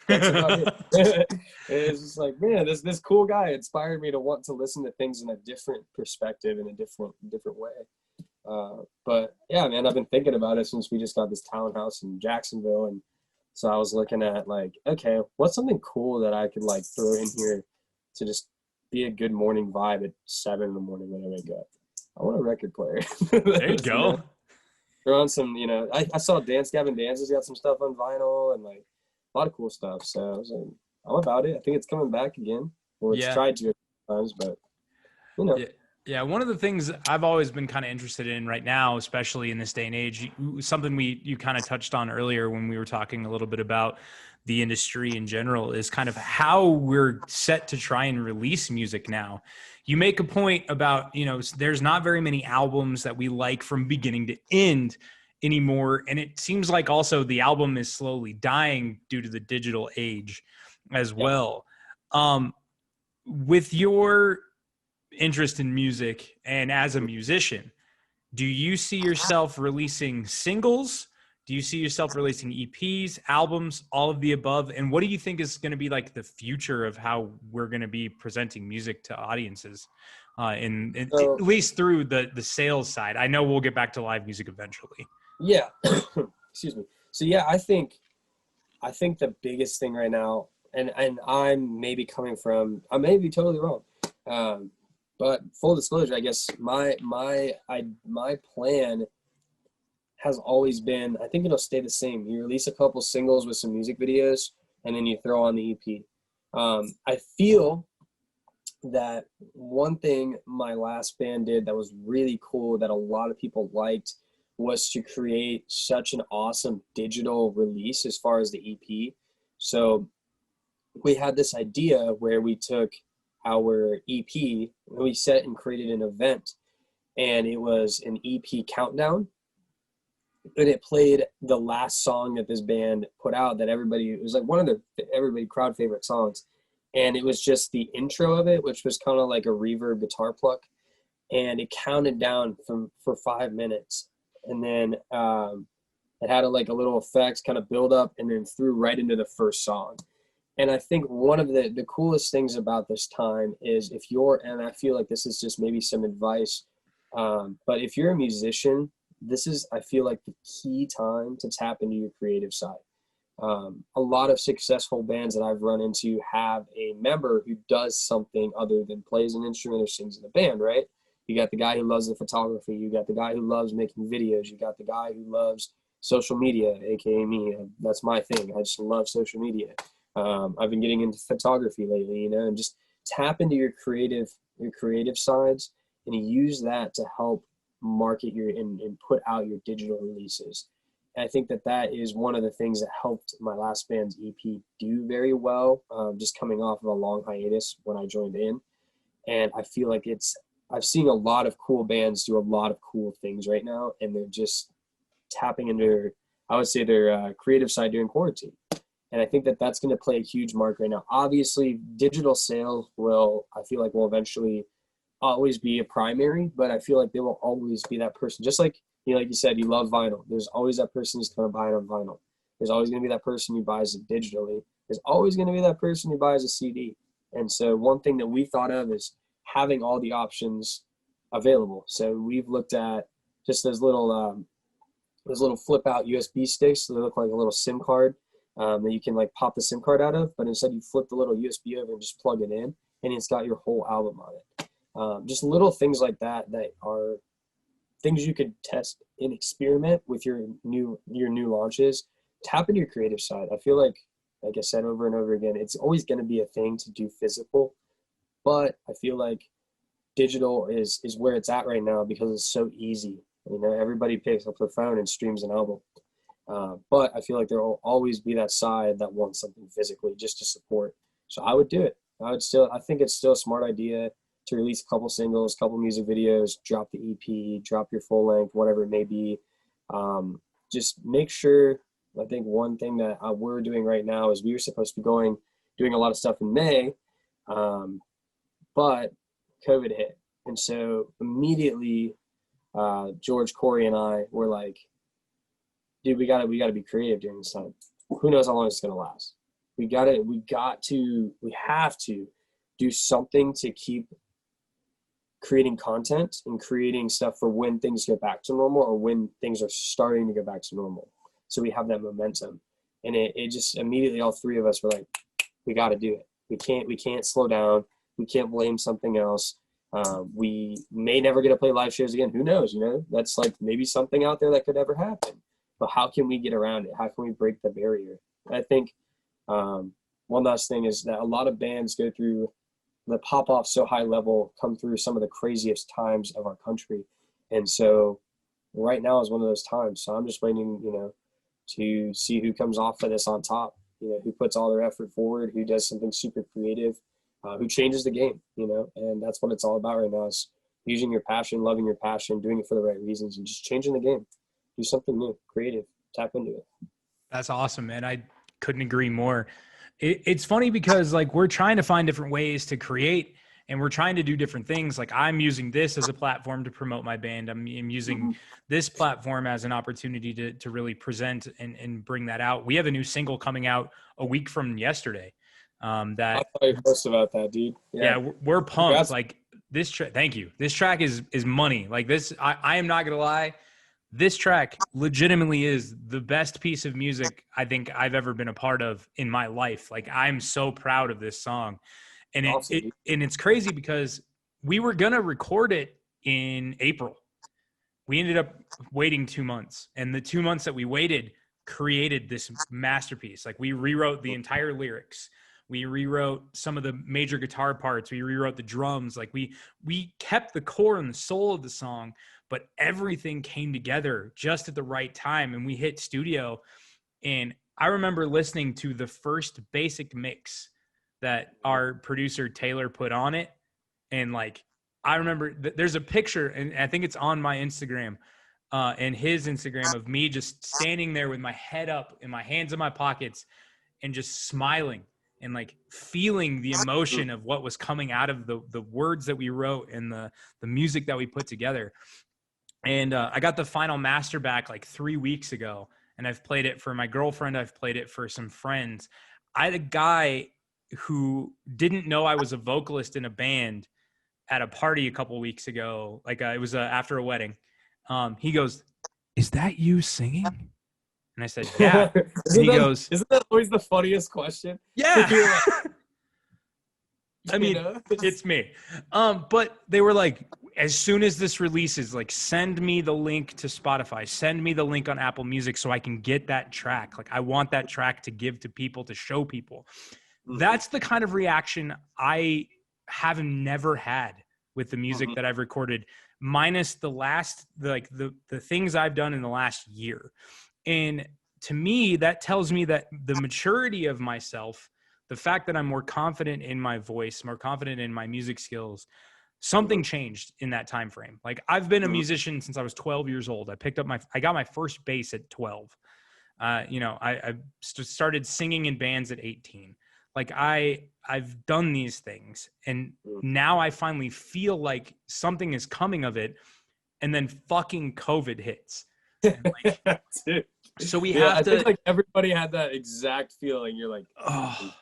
That's about it. It's just like, man, this cool guy inspired me to want to listen to things in a different perspective, in a different way. But yeah, man, I've been thinking about it since we just got this townhouse in Jacksonville. And so I was looking at like, okay, what's something cool that I could like throw in here to just be a good morning vibe at 7 a.m. when I wake up. I want a record player. There you go. Throw on some, you know, I saw Gavin Dance's got some stuff on vinyl and like a lot of cool stuff. So I was like, I'm about it. I think it's coming back again. Or it's tried to a few times, but you know. Yeah, one of the things I've always been kind of interested in right now, especially in this day and age, something you kind of touched on earlier when we were talking a little bit about the industry in general, is kind of how we're set to try and release music now. You make a point about, you know, there's not very many albums that we like from beginning to end anymore. And it seems like also the album is slowly dying due to the digital age as well. With your interest in music and as a musician, do you see yourself releasing singles? Do you see yourself releasing EPs, albums, all of the above? And what do you think is going to be like the future of how we're going to be presenting music to audiences, at least through the sales side? I know we'll get back to live music eventually. Yeah. Excuse me. So yeah, I think the biggest thing right now, and I may be totally wrong. But full disclosure, I guess my plan has always been, I think it'll stay the same. You release a couple singles with some music videos, and then you throw on the EP. I feel that one thing my last band did that was really cool that a lot of people liked was to create such an awesome digital release as far as the EP. So we had this idea where we took our EP, we set and created an event, and it was an EP countdown, and it played the last song that this band put out that it was like one of everybody crowd favorite songs. And it was just the intro of it, which was kind of like a reverb guitar pluck. And it counted down for 5 minutes. And then it had a little effects kind of build up and then threw right into the first song. And I think one of the coolest things about this time is and I feel like this is just maybe some advice, but if you're a musician, this is, I feel like, the key time to tap into your creative side. A lot of successful bands that I've run into have a member who does something other than plays an instrument or sings in the band, right? You got the guy who loves the photography. You got the guy who loves making videos. You got the guy who loves social media, aka me. That's my thing. I just love social media. I've been getting into photography lately, and just tap into your creative sides and use that to help market and put out your digital releases. And I think that is one of the things that helped my last band's EP do very well, just coming off of a long hiatus when I joined in. And I feel like I've seen a lot of cool bands do a lot of cool things right now, and they're just tapping into, I would say, their creative side during quarantine. And I think that's going to play a huge mark right now. Obviously, digital sales will eventually always be a primary, but I feel like they will always be that person. Just like, like you said, you love vinyl. There's always that person who's going to buy it on vinyl. There's always going to be that person who buys it digitally. There's always going to be that person who buys a CD. And so one thing that we thought of is having all the options available. So we've looked at just those little flip out USB sticks. So they look like a little SIM card that you can pop the SIM card out of, but instead you flip the little USB over and just plug it in, and it's got your whole album on it. Just little things like that are things you could test and experiment with your new launches. Tap into your creative side. I feel like I said over and over again, it's always going to be a thing to do physical, but I feel like digital is where it's at right now because it's so easy. Everybody picks up their phone and streams an album. But I feel like there will always be that side that wants something physically just to support. So I would do it. I think it's still a smart idea to release a couple singles, couple music videos, drop the EP, drop your full length, whatever it may be. Just make sure, I think one thing that we're doing right now is we were supposed to be doing a lot of stuff in May, but COVID hit. And so immediately, George, Corey, and I were like, dude, we gotta be creative during this time. Who knows how long it's gonna last? We have to do something to keep creating content and creating stuff for when things get back to normal or when things are starting to go back to normal. So we have that momentum. And it just immediately, all three of us were like, we got to do it. We can't slow down. We can't blame something else. We may never get to play live shows again. Who knows? That's maybe something out there that could ever happen. But how can we get around it? How can we break the barrier? I think one last thing is that a lot of bands go through the pop off so high level, come through some of the craziest times of our country. And so right now is one of those times. So I'm just waiting, to see who comes off of this on top, who puts all their effort forward, who does something super creative, who changes the game, and that's what it's all about right now, is using your passion, loving your passion, doing it for the right reasons, and just changing the game. Do something new, creative, tap into it. That's awesome, man. I couldn't agree more. It's funny because like we're trying to find different ways to create, and we're trying to do different things. Like I'm using this as a platform to promote my band. I'm using this platform as an opportunity to really present and bring that out. We have a new single coming out a week from yesterday. That I thought you post about that, dude. yeah, we're pumped. Congrats. Like this track, thank you. This track is money. Like this, I am not gonna lie. This track legitimately is the best piece of music I think I've ever been a part of in my life. Like I'm so proud of this song. And Awesome. and it's crazy because we were gonna record it in April. We ended up waiting 2 months, and the 2 months that we waited created this masterpiece. Like we rewrote the entire lyrics. We rewrote some of the major guitar parts. We rewrote the drums. Like we kept the core and the soul of the song, but everything came together just at the right time. And we hit studio, and I remember listening to the first basic mix that our producer Taylor put on it. And like, I remember there's a picture, and I think it's on my Instagram and his Instagram, of me just standing there with my head up and my hands in my pockets and just smiling and like feeling the emotion of what was coming out of the words that we wrote and the music that we put together. And I got the final master back like 3 weeks ago, and I've played it for my girlfriend. I've played it for some friends. I had a guy who didn't know I was a vocalist in a band at a party a couple weeks ago. Like it was after a wedding. He goes, "Is that you singing?" And I said, "Yeah." And he goes, "Isn't that always the funniest question?" "Yeah." Like, I mean, it's me. But they were like, as soon as this releases, like, send me the link to Spotify, send me the link on Apple Music so I can get that track. Like, I want that track to give to people, to show people. That's the kind of reaction I have never had with the music that I've recorded, minus the last, like the things I've done in the last year. And to me, that tells me that the maturity of myself, the fact that I'm more confident in my voice, more confident in my music skills, something changed in that time frame. Like I've been a musician since I was 12 years old. I got my first bass at 12. I started singing in bands at 18. Like I've done these things, and now I finally feel like something is coming of it. And then fucking COVID hits. And like, so we have to. I think like everybody had that exact feeling. You're like, oh,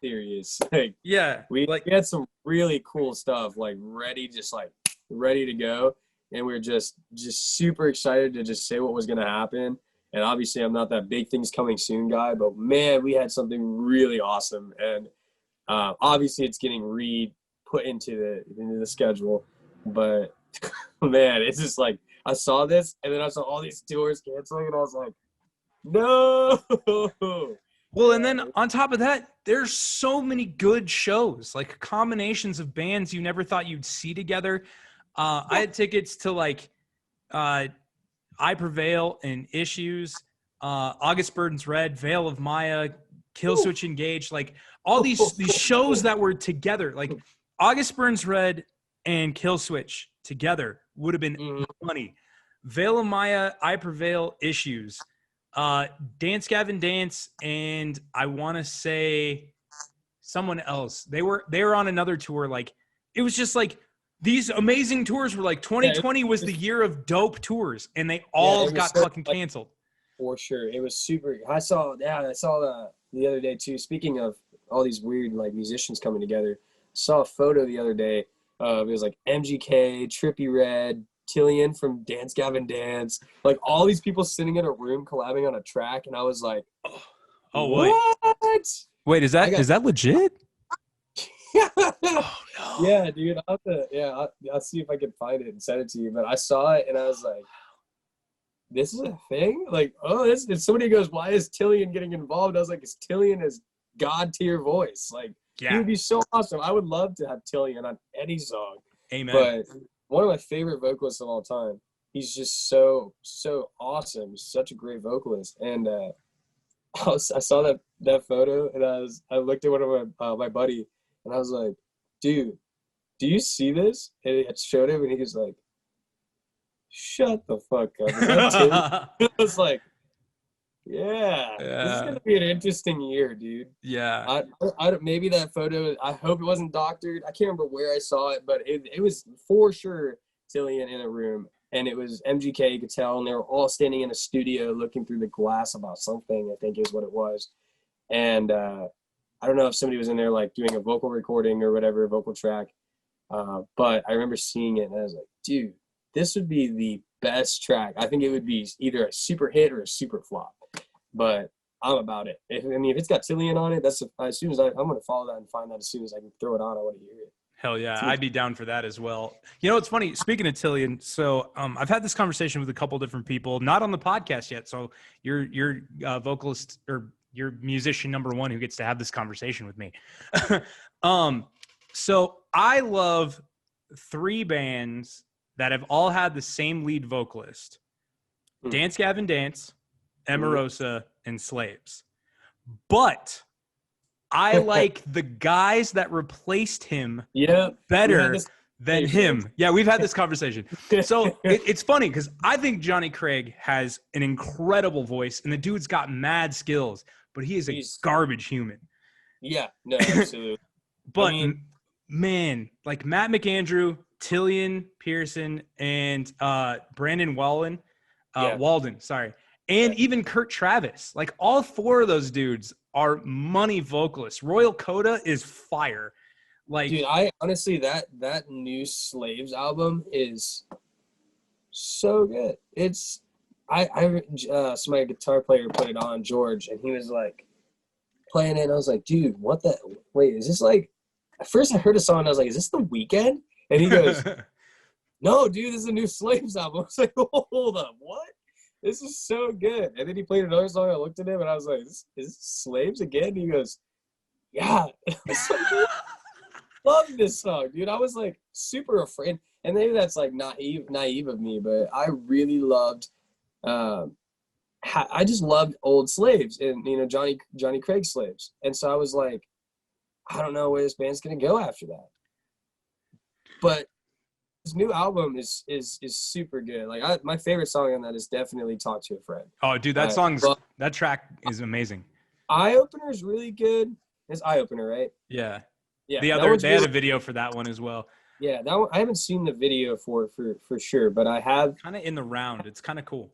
serious. Like, yeah, we had some really cool stuff, like ready to go, and we are just super excited to just say what was gonna happen. And obviously, I'm not that big things coming soon guy, but man, we had something really awesome. And obviously, it's getting put into the schedule. But man, it's just like I saw this, and then I saw all these tours canceling, and I was like, no. Well, and then on top of that, there's so many good shows, like combinations of bands you never thought you'd see together. I had tickets to like I Prevail and Issues, August Burns Red, Veil of Maya, Killswitch Engage, like all these shows that were together. Like August Burns Red and Killswitch together would have been money. Veil of Maya, I Prevail, Issues, Dance Gavin Dance, and I want to say someone else. They were on another tour. Like it was just like these amazing tours were like 2020 was the year of dope tours, and they all got fucking canceled. For sure. It was super. I saw the other day too. Speaking of all these weird like musicians coming together, I saw a photo the other day. It was like MGK, Trippie Redd, Tillian from Dance Gavin Dance, like all these people sitting in a room collabing on a track, and I was like, "Oh, what? Wait, is that legit?" Oh, no. Yeah, dude. I'll see if I can find it and send it to you. But I saw it and I was like, this is a thing? Like, oh, if somebody goes, why is Tillian getting involved? I was like, is Tillian his God tier voice? Like, he would be so awesome. I would love to have Tillian on any song. Amen. But one of my favorite vocalists of all time. He's just so awesome. He's such a great vocalist. And I saw that photo, and I looked at one of my buddy, and I was like, dude, do you see this? And I showed him, and he was like, shut the fuck up. Is that Tim? I was like, Yeah, this is Yeah. gonna be an interesting year, dude. Yeah. Maybe that photo. I hope it wasn't doctored. I can't remember where I saw it, but it was for sure Tillian in a room, and it was MGK. You could tell, and they were all standing in a studio looking through the glass about something. I think is what it was, and I don't know if somebody was in there like doing a vocal recording or whatever, vocal track. But I remember seeing it, and I was like, dude, this would be the best track. I think it would be either a super hit or a super flop. But I'm about it. If it's got Tillian on it, that's as soon as I'm going to follow that and find that as soon as I can throw it on. I want to hear it. Hell yeah, I'd be down for that as well. You know, it's funny. Speaking of Tillian, so I've had this conversation with a couple different people, not on the podcast yet. So you're vocalist or you're musician number one who gets to have this conversation with me. So I love 3 bands that have all had the same lead vocalist: Dance Gavin Dance, Emarosa, and Slaves. But I like the guys that replaced him better than him. Yeah, we've had this conversation. So it's funny because I think Johnny Craig has an incredible voice, and the dude's got mad skills, but he's garbage human. Yeah, no, absolutely. But man, like Matt McAndrew, Tillian Pearson, and Brandon Walden, and even Kurt Travis. Like all 4 of those dudes are money vocalists. Royal Coda is fire. Like, dude, I honestly that new Slaves album is so good. It's so my guitar player put it on, George, and he was like playing it, and I was like, dude, wait, is this like, at first I heard a song and I was like, is this The Weeknd? And he goes, no, dude, this is a new Slaves album. I was like, hold up, what? This is so good. And then he played another song. I looked at him and I was like, is this Slaves again? And he goes, yeah. I was like, love this song, dude. I was like super afraid. And maybe that's like naive of me, but I really loved, I just loved old Slaves and, you know, Johnny Craig Slaves. And so I was like, I don't know where this band's going to go after that. But his new album is super good. Like my favorite song on that is definitely "Talk to a Friend." Oh, dude, that track is amazing. Eye Opener is really good. It's Eye Opener, right? Yeah. Yeah. They had a video for that one as well. Yeah, that one, I haven't seen the video for sure, but I have. Kind of in the round. It's kind of cool.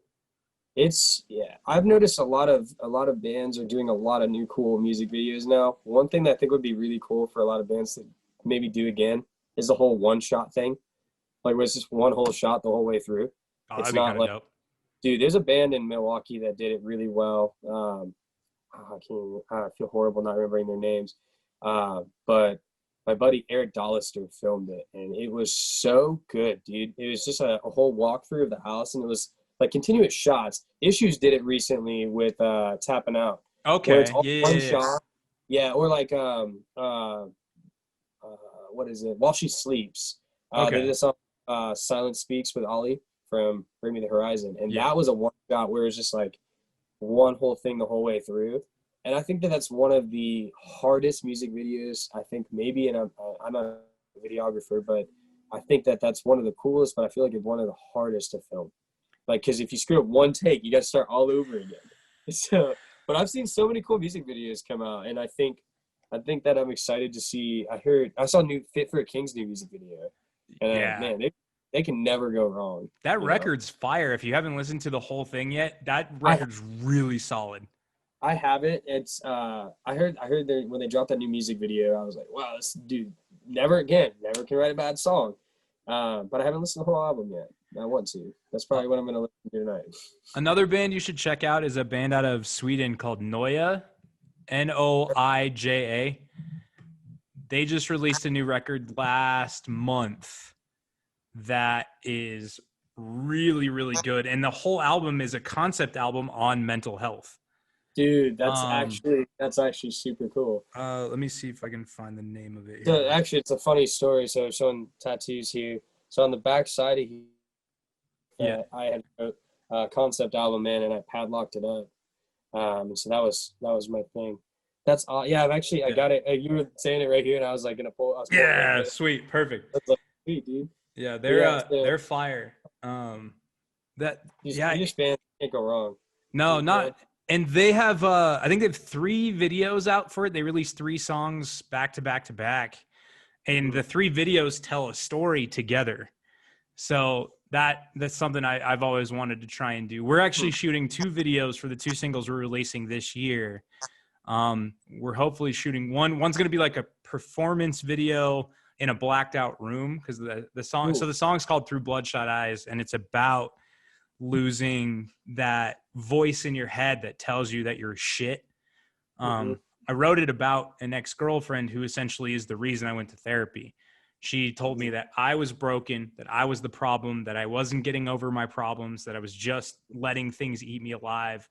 I've noticed a lot of bands are doing a lot of new cool music videos now. One thing that I think would be really cool for a lot of bands to maybe do again is the whole one shot thing. Like, where it's just one whole shot the whole way through. Oh, it's that'd be not kind of like, dope. dude, there's a band in Milwaukee that did it really well. I feel horrible not remembering their names. But my buddy Eric Dollister filmed it, and it was so good, dude. It was just a whole walkthrough of the house, and it was like continuous shots. Issues did it recently with Tapping Out. Okay. It's all one shot. Yeah, or like what is it? While She Sleeps. They did a song, Silent Speaks with Ollie from Bring Me the Horizon. And that was a one shot where it was just like one whole thing the whole way through. And I think that's one of the hardest music videos, I think maybe, and I'm not a videographer, but I think that's one of the coolest, but I feel like it's one of the hardest to film. Like, because if you screw up one take, you got to start all over again. So, but I've seen so many cool music videos come out, and I think that I'm excited to see. I saw new Fit for a King's new music video. And man, they can never go wrong. That record's fire. If you haven't listened to the whole thing yet, that record's really solid. I have it. It's I heard when they dropped that new music video, I was like, wow, this dude never can write a bad song. But I haven't listened to the whole album yet. I want to. That's probably what I'm going to listen to tonight. Another band you should check out is a band out of Sweden called Noija, Noija. They just released a new record last month that is really, really good. And the whole album is a concept album on mental health. Dude, that's actually super cool. Let me see if I can find the name of it here. So actually, it's a funny story. So showing tattoos here. So on the back side of here, I had a concept album, man, and I padlocked it up. And so that was my thing. That's all. Yeah, I got it. You were saying it right here, and I was like gonna pull. Yeah, sweet, perfect. That's like, sweet, dude. Yeah, they're fire. Swedish band can't go wrong. No, not And they have, I think they have 3 videos out for it. They released 3 songs back to back to back. And the 3 videos tell a story together. So that's something I've always wanted to try and do. We're actually shooting 2 videos for the 2 singles we're releasing this year. We're hopefully shooting one's going to be like a performance video in a blacked out room, because the song, so the song's called Through Bloodshot Eyes, and it's about losing that voice in your head that tells you that you're shit. I wrote it about an ex-girlfriend who essentially is the reason I went to therapy. She told me that I was broken, that I was the problem, that I wasn't getting over my problems, that I was just letting things eat me alive.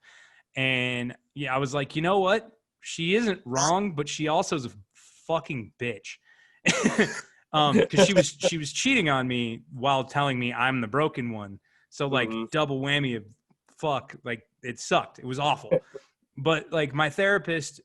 And yeah, I was like, you know what? She isn't wrong, but she also is a fucking bitch. Because she was cheating on me while telling me I'm the broken one. So like double whammy of fuck, like it sucked. It was awful. But like my therapist,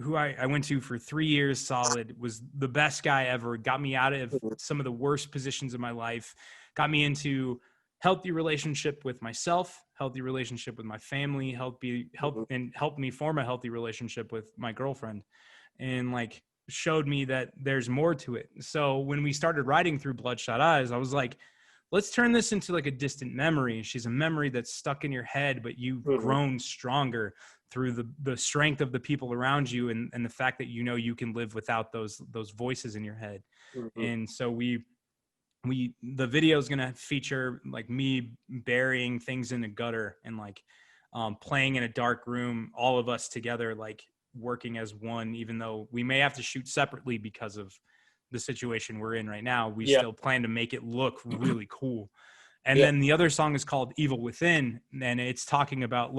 who I went to for 3 years solid, was the best guy ever. Got me out of some of the worst positions of my life, got me into healthy relationship with myself, healthy relationship with my family, helped me form a healthy relationship with my girlfriend, and like showed me that there's more to it. So when we started writing Through Bloodshot Eyes, I was like, let's turn this into like a distant memory. She's a memory that's stuck in your head, but you've grown stronger through the strength of the people around you, and the fact that you know you can live without those voices in your head. And so the video is going to feature like me burying things in the gutter and like playing in a dark room, all of us together, like working as one, even though we may have to shoot separately because of the situation we're in right now. We still plan to make it look really cool. And then the other song is called Evil Within, and it's talking about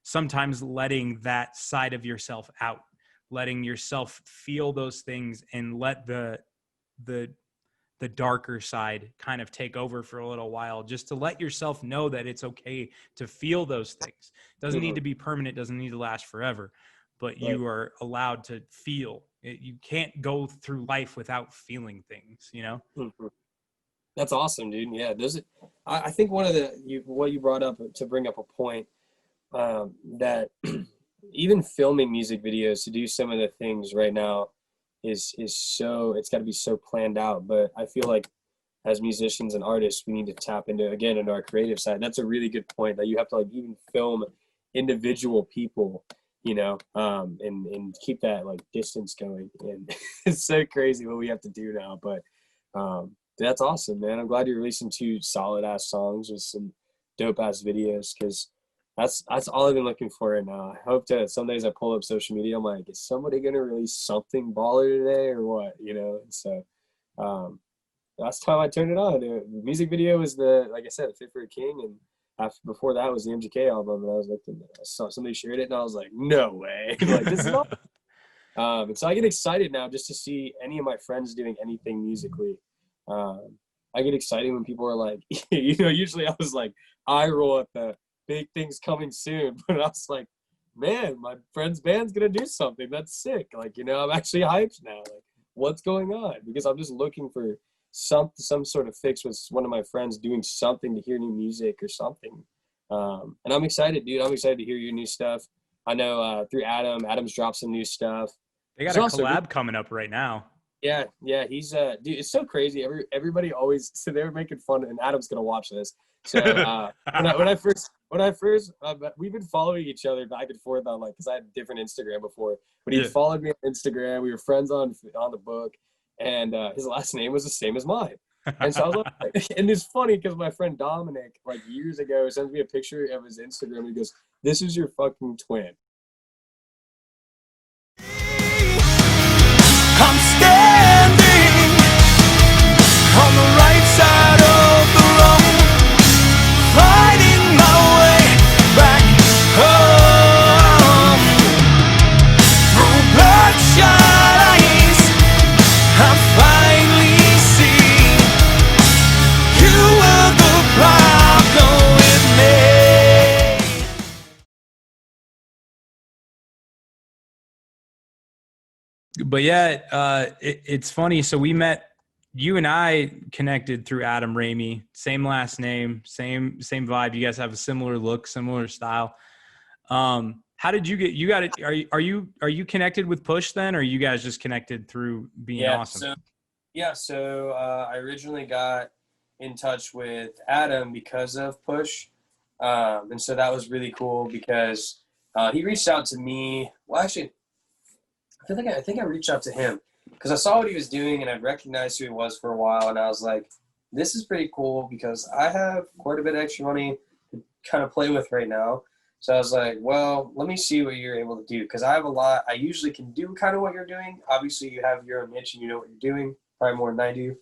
sometimes letting that side of yourself out, letting yourself feel those things, and let the darker side kind of take over for a little while, just to let yourself know that it's okay to feel those things. It doesn't need to be permanent, doesn't need to last forever, but you are allowed to feel it. You can't go through life without feeling things, you know? That's awesome, dude. Yeah. I think one of what you brought up to bring up a point, that even filming music videos to do some of the things right now is so, it's got to be so planned out. But I feel like as musicians and artists, we need to tap into our creative side. That's a really good point, that you have to like even film individual people, you know, and keep that like distance going. And it's so crazy what we have to do now, but that's awesome, man. I'm glad you're releasing 2 solid ass songs with some dope ass videos, because that's all I've been looking for right now. I hope to some days I pull up social media, I'm like, is somebody gonna release something baller today or what, you know? And so last time I turned it on, the music video was like I said, the Fit for a King, and before that was the MGK album, and I saw somebody shared it, and I was like, no way. Like, this is awesome. And so I get excited now just to see any of my friends doing anything musically. I get excited when people are like, you know, usually I was like, I roll at the big things coming soon, but I was like, man, my friend's band's gonna do something that's sick. Like, you know, I'm actually hyped now. Like, what's going on? Because I'm just looking for some sort of fix with one of my friends doing something to hear new music or something. And I'm excited, dude. I'm excited to hear your new stuff. I know through Adam's dropped some new stuff. They got a collab coming up right now. Yeah, dude, it's so crazy. Everybody always, so they were making fun, and Adam's gonna watch this. So when I first we've been following each other back and forth on, like, because I had a different Instagram before, but he followed me on Instagram. We were friends on the book, and his last name was the same as mine. And so I was like, and it's funny because my friend Dominic, like years ago, sends me a picture of his Instagram, and he goes, "This is your fucking twin." I'm standing on the right side of the road, fighting my way back home. Through bloodshot eyes, I finally see you were the problem with me. But yeah, it's funny. So you and I connected through Adam Ramey, same last name, same vibe. You guys have a similar look, similar style. How did you get? You got it. Are you connected with Push then, or are you guys just connected through being awesome? So I originally got in touch with Adam because of Push, and so that was really cool because he reached out to me. Well, actually, I think I reached out to him because I saw what he was doing and I'd recognized who he was for a while, and I was like, this is pretty cool because I have quite a bit of extra money to kind of play with right now. So I was like, well, let me see what you're able to do because I have a lot. I usually can do kind of what you're doing. Obviously, you have your own niche and you know what you're doing, probably more than I do.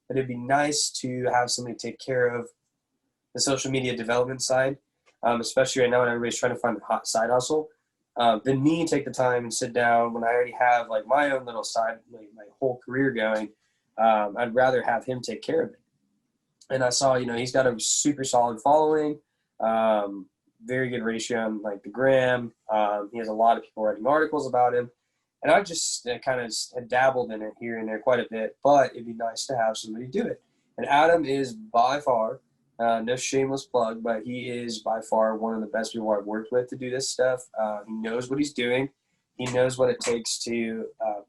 But it'd be nice to have somebody take care of the social media development side, especially right now when everybody's trying to find a hot side hustle. Than me take the time and sit down when I already have like my own little side, like my whole career going. I'd rather have him take care of it. And I saw, he's got a super solid following, very good ratio on like the gram. He has a lot of people writing articles about him. And I just kind of dabbled in it here and there quite a bit, but it'd be nice to have somebody do it. And Adam is by far, no shameless plug, but he is by far one of the best people I've worked with to do this stuff. He knows what he's doing. He knows what it takes to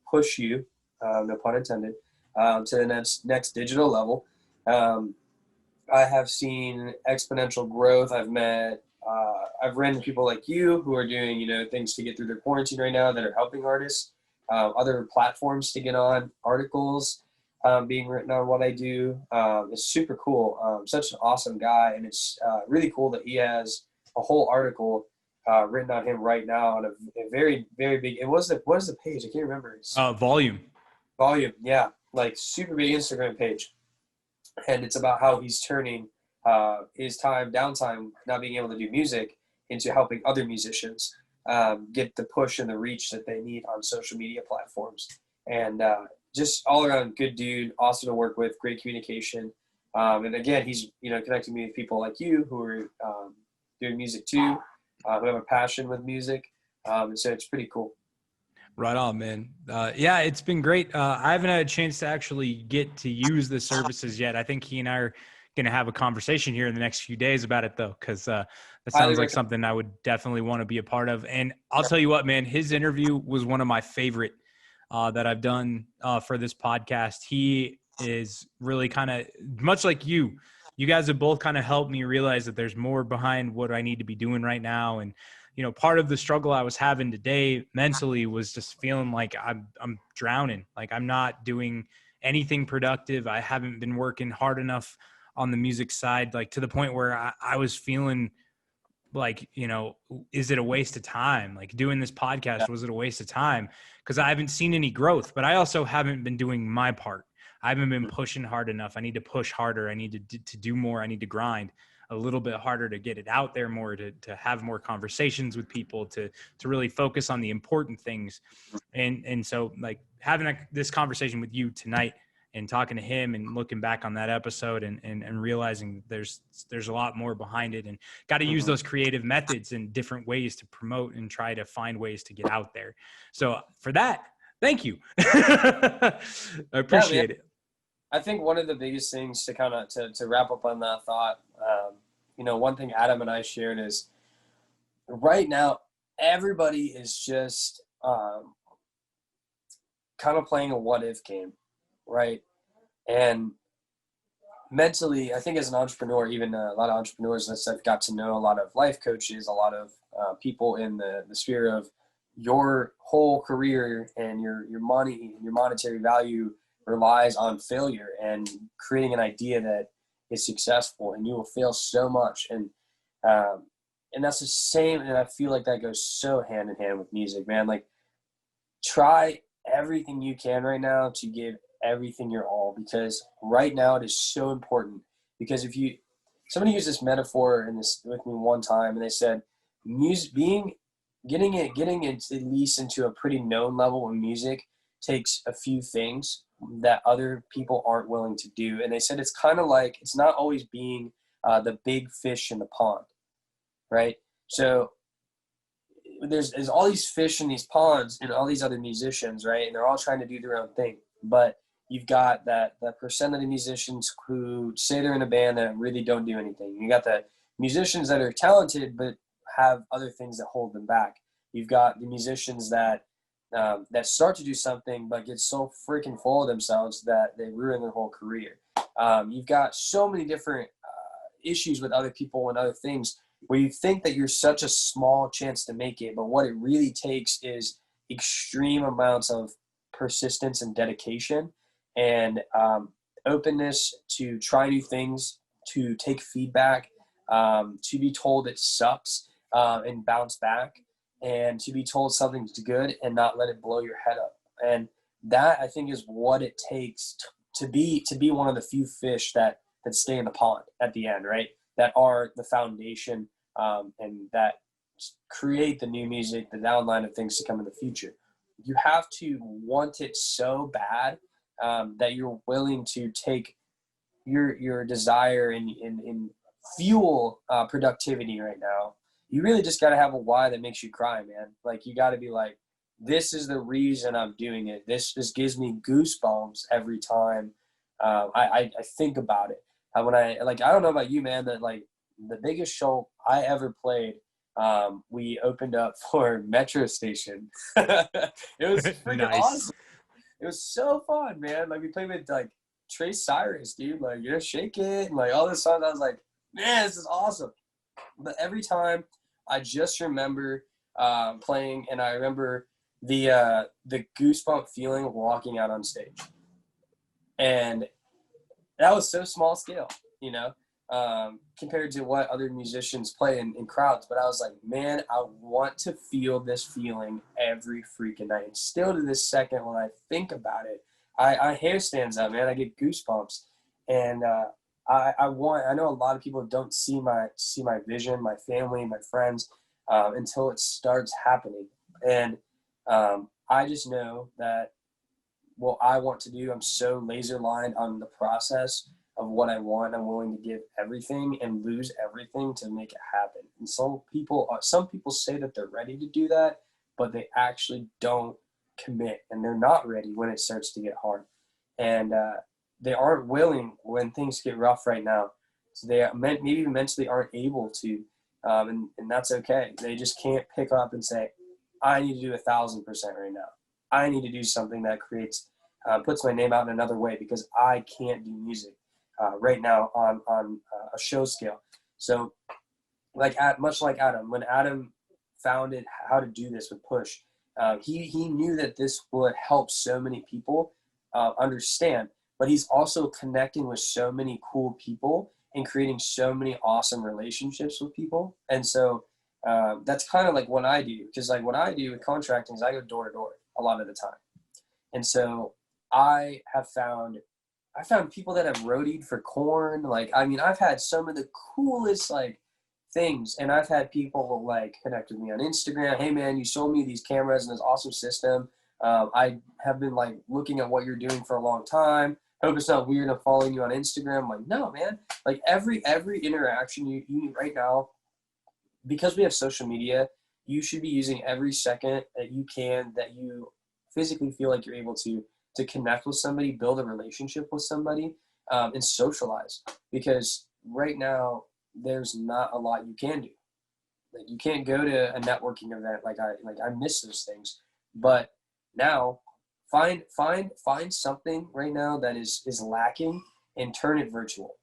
push you, no pun intended, to the next digital level. I have seen exponential growth. I've ran into people like you who are doing, things to get through their quarantine right now that are helping artists, other platforms to get on, articles being written on what I do. It's super cool. Such an awesome guy. And it's really cool that he has a whole article written on him right now on a very, very big, what is the page? I can't remember. It's Volume. Yeah. Like super big Instagram page. And it's about how he's turning his downtime, not being able to do music, into helping other musicians get the push and the reach that they need on social media platforms. And just all around good dude, awesome to work with, great communication. And again, he's, connecting me with people like you who are doing music too, who have a passion with music. And so it's pretty cool. Right on, man. Yeah, it's been great. I haven't had a chance to actually get to use the services yet. I think he and I are going to have a conversation here in the next few days about it, though, because that sounds like something I would definitely want to be a part of. And I'll tell you what, man, his interview was one of my favorite that I've done for this podcast. He is really kind of much like you. You guys have both kind of helped me realize that there's more behind what I need to be doing right now. And part of the struggle I was having today mentally was just feeling like I'm drowning. Like I'm not doing anything productive. I haven't been working hard enough on the music side, like to the point where I was feeling like, is it a waste of time? Like doing this podcast, was it a waste of time? Because I haven't seen any growth, but I also haven't been doing my part. I haven't been pushing hard enough. I need to push harder. I need to do more. I need to grind a little bit harder to get it out there more, to have more conversations with people, to really focus on the important things. And so like having this conversation with you tonight and talking to him and looking back on that episode and realizing there's a lot more behind it, and got to use those creative methods and different ways to promote and try to find ways to get out there. So for that, thank you. I appreciate it. I think one of the biggest things to kind of to wrap up on that thought, one thing Adam and I shared is right now, everybody is just kind of playing a what if game, right? And mentally, I think as an entrepreneur, even a lot of entrepreneurs that I've got to know, a lot of life coaches, a lot of people in the sphere of your whole career and your money and your monetary value relies on failure and creating an idea that is successful, and you will fail so much. And that's the same. And I feel like that goes so hand in hand with music, man. Like try everything you can right now to give everything your all, because right now it is so important. Because if somebody used this metaphor in this with me one time, and they said getting it at least into a pretty known level in music takes a few things that other people aren't willing to do. And they said it's kind of like, it's not always being the big fish in the pond, right? So there's all these fish in these ponds and all these other musicians, right? And they're all trying to do their own thing. But you've got that percent of the musicians who say they're in a band that really don't do anything. You got the musicians that are talented but have other things that hold them back. You've got the musicians that start to do something but get so freaking full of themselves that they ruin their whole career. You've got so many different issues with other people and other things where you think that you're such a small chance to make it, but what it really takes is extreme amounts of persistence and dedication and openness to try new things, to take feedback, to be told it sucks and bounce back, and to be told something's good and not let it blow your head up. And that, I think, is what it takes to be one of the few fish that stay in the pond at the end, right? That are the foundation and that create the new music, the downline of things to come in the future. You have to want it so bad that you're willing to take your desire and fuel productivity right now. You really just got to have a why that makes you cry, man. Like, you got to be like, this is the reason I'm doing it. This just gives me goosebumps every time I think about it. When I don't know about you, man, that like the biggest show I ever played, we opened up for Metro Station. It was freaking Nice. awesome. It was so fun, man. Like, we played with like Trey Cyrus, dude. Like, you know, Shake It, and like all this songs. I was like, man, this is awesome. But every time I just remember playing, and I remember the goosebump feeling of walking out on stage. And that was so small scale, you know, compared to what other musicians play in crowds. But I was like, man, I want to feel this feeling every freaking night. And still to this second, when I think about it, I hair stands up, man. I get goosebumps. And I know a lot of people don't see my vision, my family, my friends, until it starts happening. And I just know that what I want to do, I'm so laser lined on the process of what I want. I'm willing to give everything and lose everything to make it happen. And some people say that they're ready to do that, but they actually don't commit, and they're not ready when it starts to get hard. And they aren't willing when things get rough right now. So they maybe mentally aren't able to, and that's okay. They just can't pick up and say, I need to do 1,000% right now. I need to do something that creates, puts my name out in another way, because I can't do music right now on a show scale. So much like Adam, when Adam found how to do this with Push, he knew that this would help so many people understand, but he's also connecting with so many cool people and creating so many awesome relationships with people. And so that's kind of like what I do, because like what I do with contracting is I go door to door a lot of the time. And so I found people that have roadied for Korn. Like, I mean, I've had some of the coolest like things, and I've had people like connect with me on Instagram. Hey man, you sold me these cameras and this awesome system. I have been like looking at what you're doing for a long time. Hope it's not weird. I'm following you on Instagram. I'm like, no, man. Like every interaction you need right now, because we have social media, you should be using every second that you can, that you physically feel like you're able to connect with somebody, build a relationship with somebody, and socialize. Because right now there's not a lot you can do. Like, you can't go to a networking event. I miss those things. But now find something right now that is lacking and turn it virtual.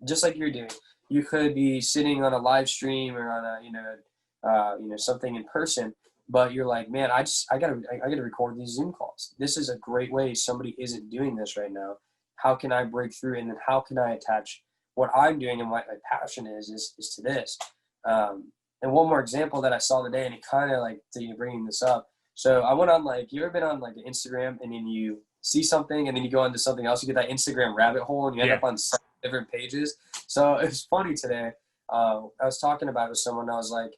Just like you're doing. You could be sitting on a live stream or on a something in person, but you're like, man, I gotta record these Zoom calls. This is a great way somebody isn't doing this right now. How can I break through? And then how can I attach what I'm doing and what my passion is to this? And one more example that I saw today, and it kind of like bringing this up. So I went on you ever been on like Instagram, and then you see something and then you go into something else, you get that Instagram rabbit hole and you end up on different pages. So it was funny today. I was talking about it with someone. I was like,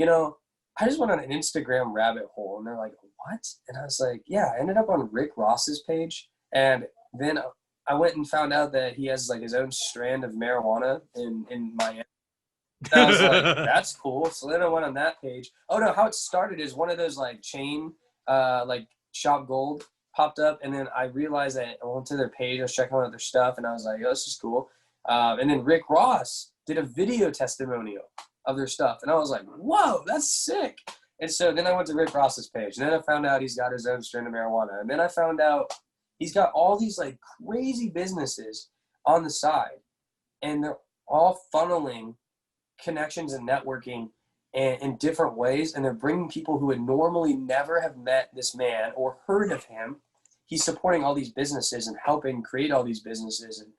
I just went on an Instagram rabbit hole, and they're like, what? And I was like, yeah, I ended up on Rick Ross's page. And then I went and found out that he has like his own strand of marijuana in Miami. And I was like, that's cool. So then I went on that page. Oh no, how it started is one of those like chain, like Shop Gold popped up. And then I realized that I went to their page, I was checking out their stuff, and I was like, oh, this is cool. And then Rick Ross did a video testimonial of their stuff. And I was like, whoa, that's sick. And so then I went to Rick Ross's page, and then I found out he's got his own strain of marijuana. And then I found out he's got all these like crazy businesses on the side, and they're all funneling connections and networking in different ways. And they're bringing people who would normally never have met this man or heard of him. He's supporting all these businesses and helping create all these businesses. And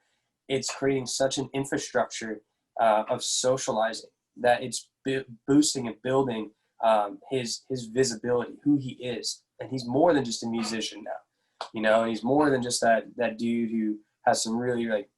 it's creating such an infrastructure of socializing that it's boosting and building his visibility, who he is. And he's more than just a musician now, you know, and he's more than just that dude who has some really, like,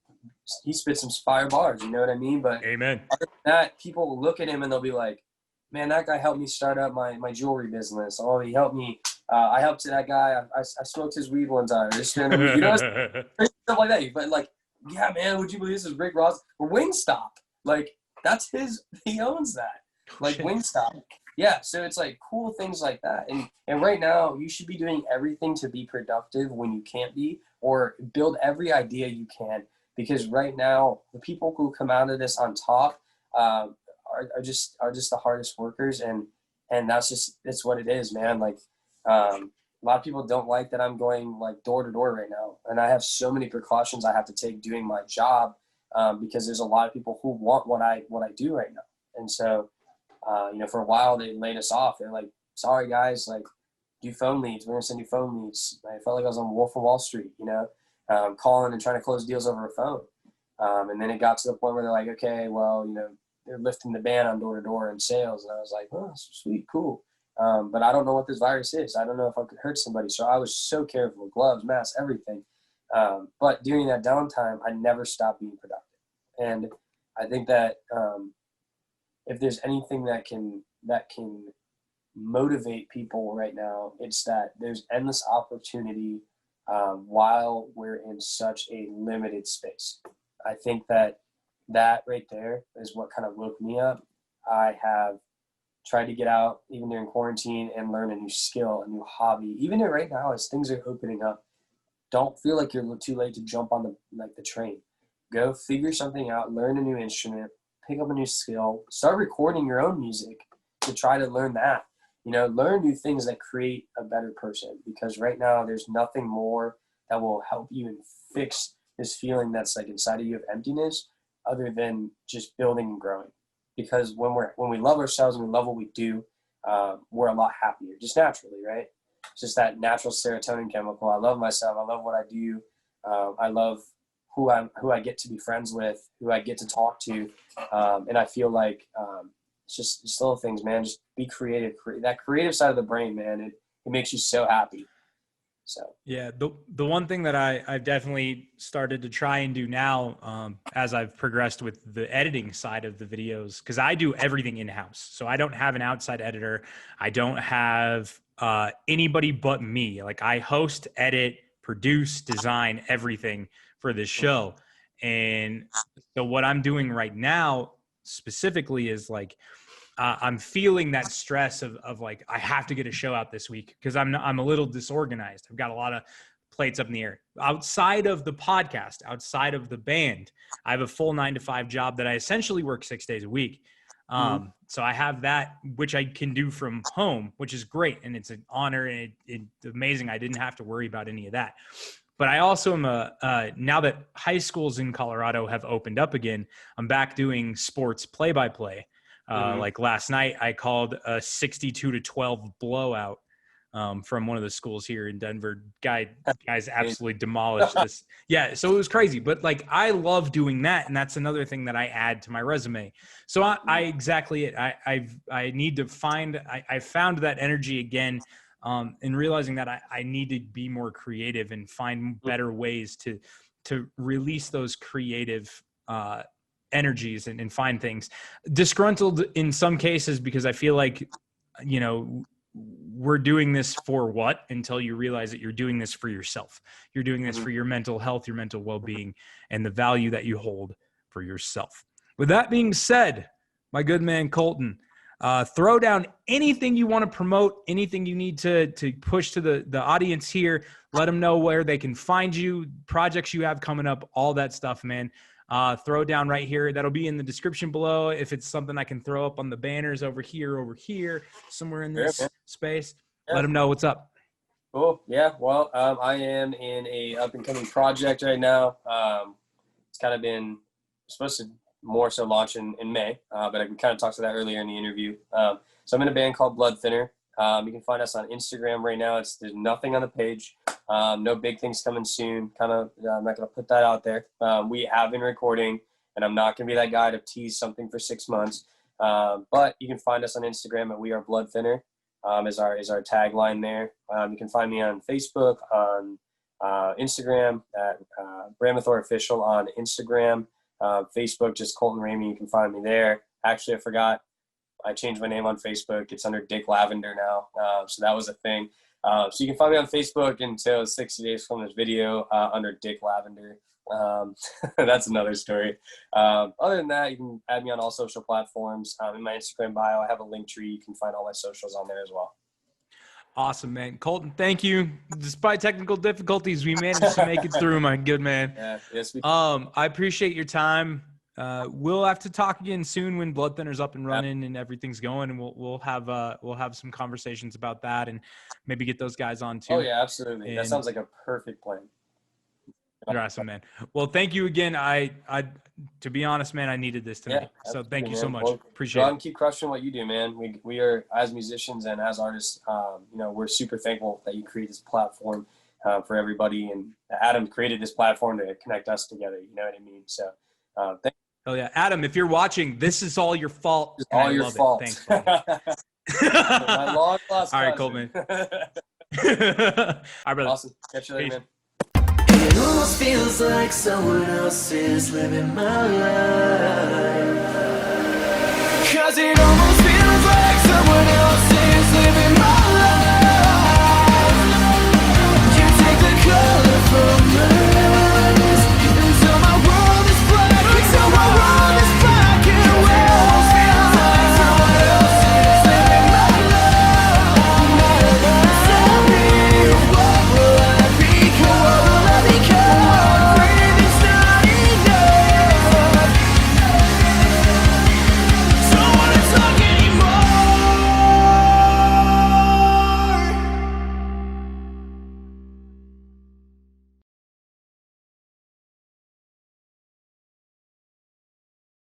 he spits some fire bars, you know what I mean? But Amen. That people will look at him and they'll be like, man, that guy helped me start up my jewelry business. Oh, he helped me. I helped that guy. I smoked his weed one time. You know, stuff like that. But like, yeah, man, would you believe this is Rick Ross or Wingstop? Like, that's his. He owns that. Like Wingstop. Yeah. So it's like cool things like that. And right now, you should be doing everything to be productive when you can't be, or build every idea you can. Because right now, the people who come out of this on top are just the hardest workers, and it's what it is, man. Like, a lot of people don't like that I'm going like door to door right now, and I have so many precautions I have to take doing my job, because there's a lot of people who want what I do right now. And so, you know, for a while they laid us off. They're like, sorry guys, like, do phone leads. We're gonna send you phone leads. I felt like I was on Wolf of Wall Street, you know, calling and trying to close deals over a phone. And then it got to the point where they're like, okay, well, you know, they're lifting the ban on door to door in sales. And I was like, oh, sweet, cool. But I don't know what this virus is. I don't know if I could hurt somebody. So I was so careful, gloves, masks, everything. But during that downtime, I never stopped being productive. And I think that if there's anything that can motivate people right now, it's that there's endless opportunity while we're in such a limited space. I think that right there is what kind of woke me up. I have tried to get out even during quarantine and learn a new skill, a new hobby. Even right now, as things are opening up, don't feel like you're too late to jump on the train. Go figure something out, learn a new instrument, pick up a new skill, start recording your own music to try to learn that. You know, learn new things that create a better person, because right now there's nothing more that will help you and fix this feeling that's like inside of you of emptiness, other than just building and growing. Because when we love ourselves and we love what we do, we're a lot happier, just naturally, right? It's just that natural serotonin chemical. I love myself. I love what I do. I love who I get to be friends with, who I get to talk to, and I feel like it's just little things, man. Just be creative. That creative side of the brain, man. It makes you so happy. So yeah, the one thing that I've definitely started to try and do now, as I've progressed with the editing side of the videos, because I do everything in-house. So I don't have an outside editor. I don't have anybody but me. Like, I host, edit, produce, design, everything for this show. And so what I'm doing right now specifically is like, I'm feeling that stress of like, I have to get a show out this week because I'm a little disorganized. I've got a lot of plates up in the air. Outside of the podcast, outside of the band, I have a full 9-to-5 job that I essentially work 6 days a week. So I have that, which I can do from home, which is great. And it's an honor, and it's amazing. I didn't have to worry about any of that. But I also am now that high schools in Colorado have opened up again, I'm back doing sports play-by-play. Like last night, I called a 62-12 blowout from one of the schools here in Denver. Guys absolutely demolished this. Yeah, so it was crazy. But like, I love doing that, and that's another thing that I add to my resume. So I exactly it. I need to find. I found that energy again, in realizing that I need to be more creative and find better ways to release those creative energies and find things. Disgruntled in some cases, because I feel like, you know, we're doing this for what, until you realize that you're doing this for yourself. You're doing this for your mental health, your mental well-being, and the value that you hold for yourself. With that being said, my good man Colton, throw down anything you want to promote, anything you need to push to the audience here. Let them know where they can find you, projects you have coming up, all that stuff, man. throw down right here. That'll be in the description below. If it's something I can throw up on the banners over here, somewhere in this space, let them know what's up. Cool. Yeah. Well, I am in a up and coming project right now. It's kind of been supposed to more so launch in May, but I can kind of talk to that earlier in the interview. So I'm in a band called Bloodthinner. You can find us on Instagram right now. There's nothing on the page. No big things coming soon. I'm not going to put that out there. We have been recording, and I'm not going to be that guy to tease something for 6 months. But you can find us on Instagram at We Are Bloodthinner. Is our tagline there. You can find me on Facebook, on Instagram at Bramathor Official on Instagram. Facebook, just Colton Ramey. You can find me there. Actually, I forgot. I changed my name on Facebook. It's under Dick Lavender now. So that was a thing. So you can find me on Facebook until 60 days from this video under Dick Lavender. That's another story. Other than that, you can add me on all social platforms. In my Instagram bio, I have a link tree. You can find all my socials on there as well. Awesome, man. Colton, thank you. Despite technical difficulties, we managed to make it through, my good man. Yeah, yes, we I appreciate your time. We'll have to talk again soon when Bloodthinner's up and running and everything's going, and we'll have some conversations about that and maybe get those guys on too. Oh yeah, absolutely. And that sounds like a perfect plan. You're awesome, man. Well, thank you again. I to be honest, man, I needed this tonight. Yeah, so thank you man. so much. Well, Appreciate go out it. and keep crushing what you do, man. We are, as musicians and as artists, we're super thankful that you create this platform for everybody. And Adam created this platform to connect us together. You know what I mean? So thank Oh yeah, Adam, if you're watching, this is all your fault. It's all your fault. Thanks, buddy. My long lost All right, cousin. Colt, man. All right, brother. Awesome. Catch you later, Peace. man. It almost feels like someone else is living my life. 'Cause it almost feels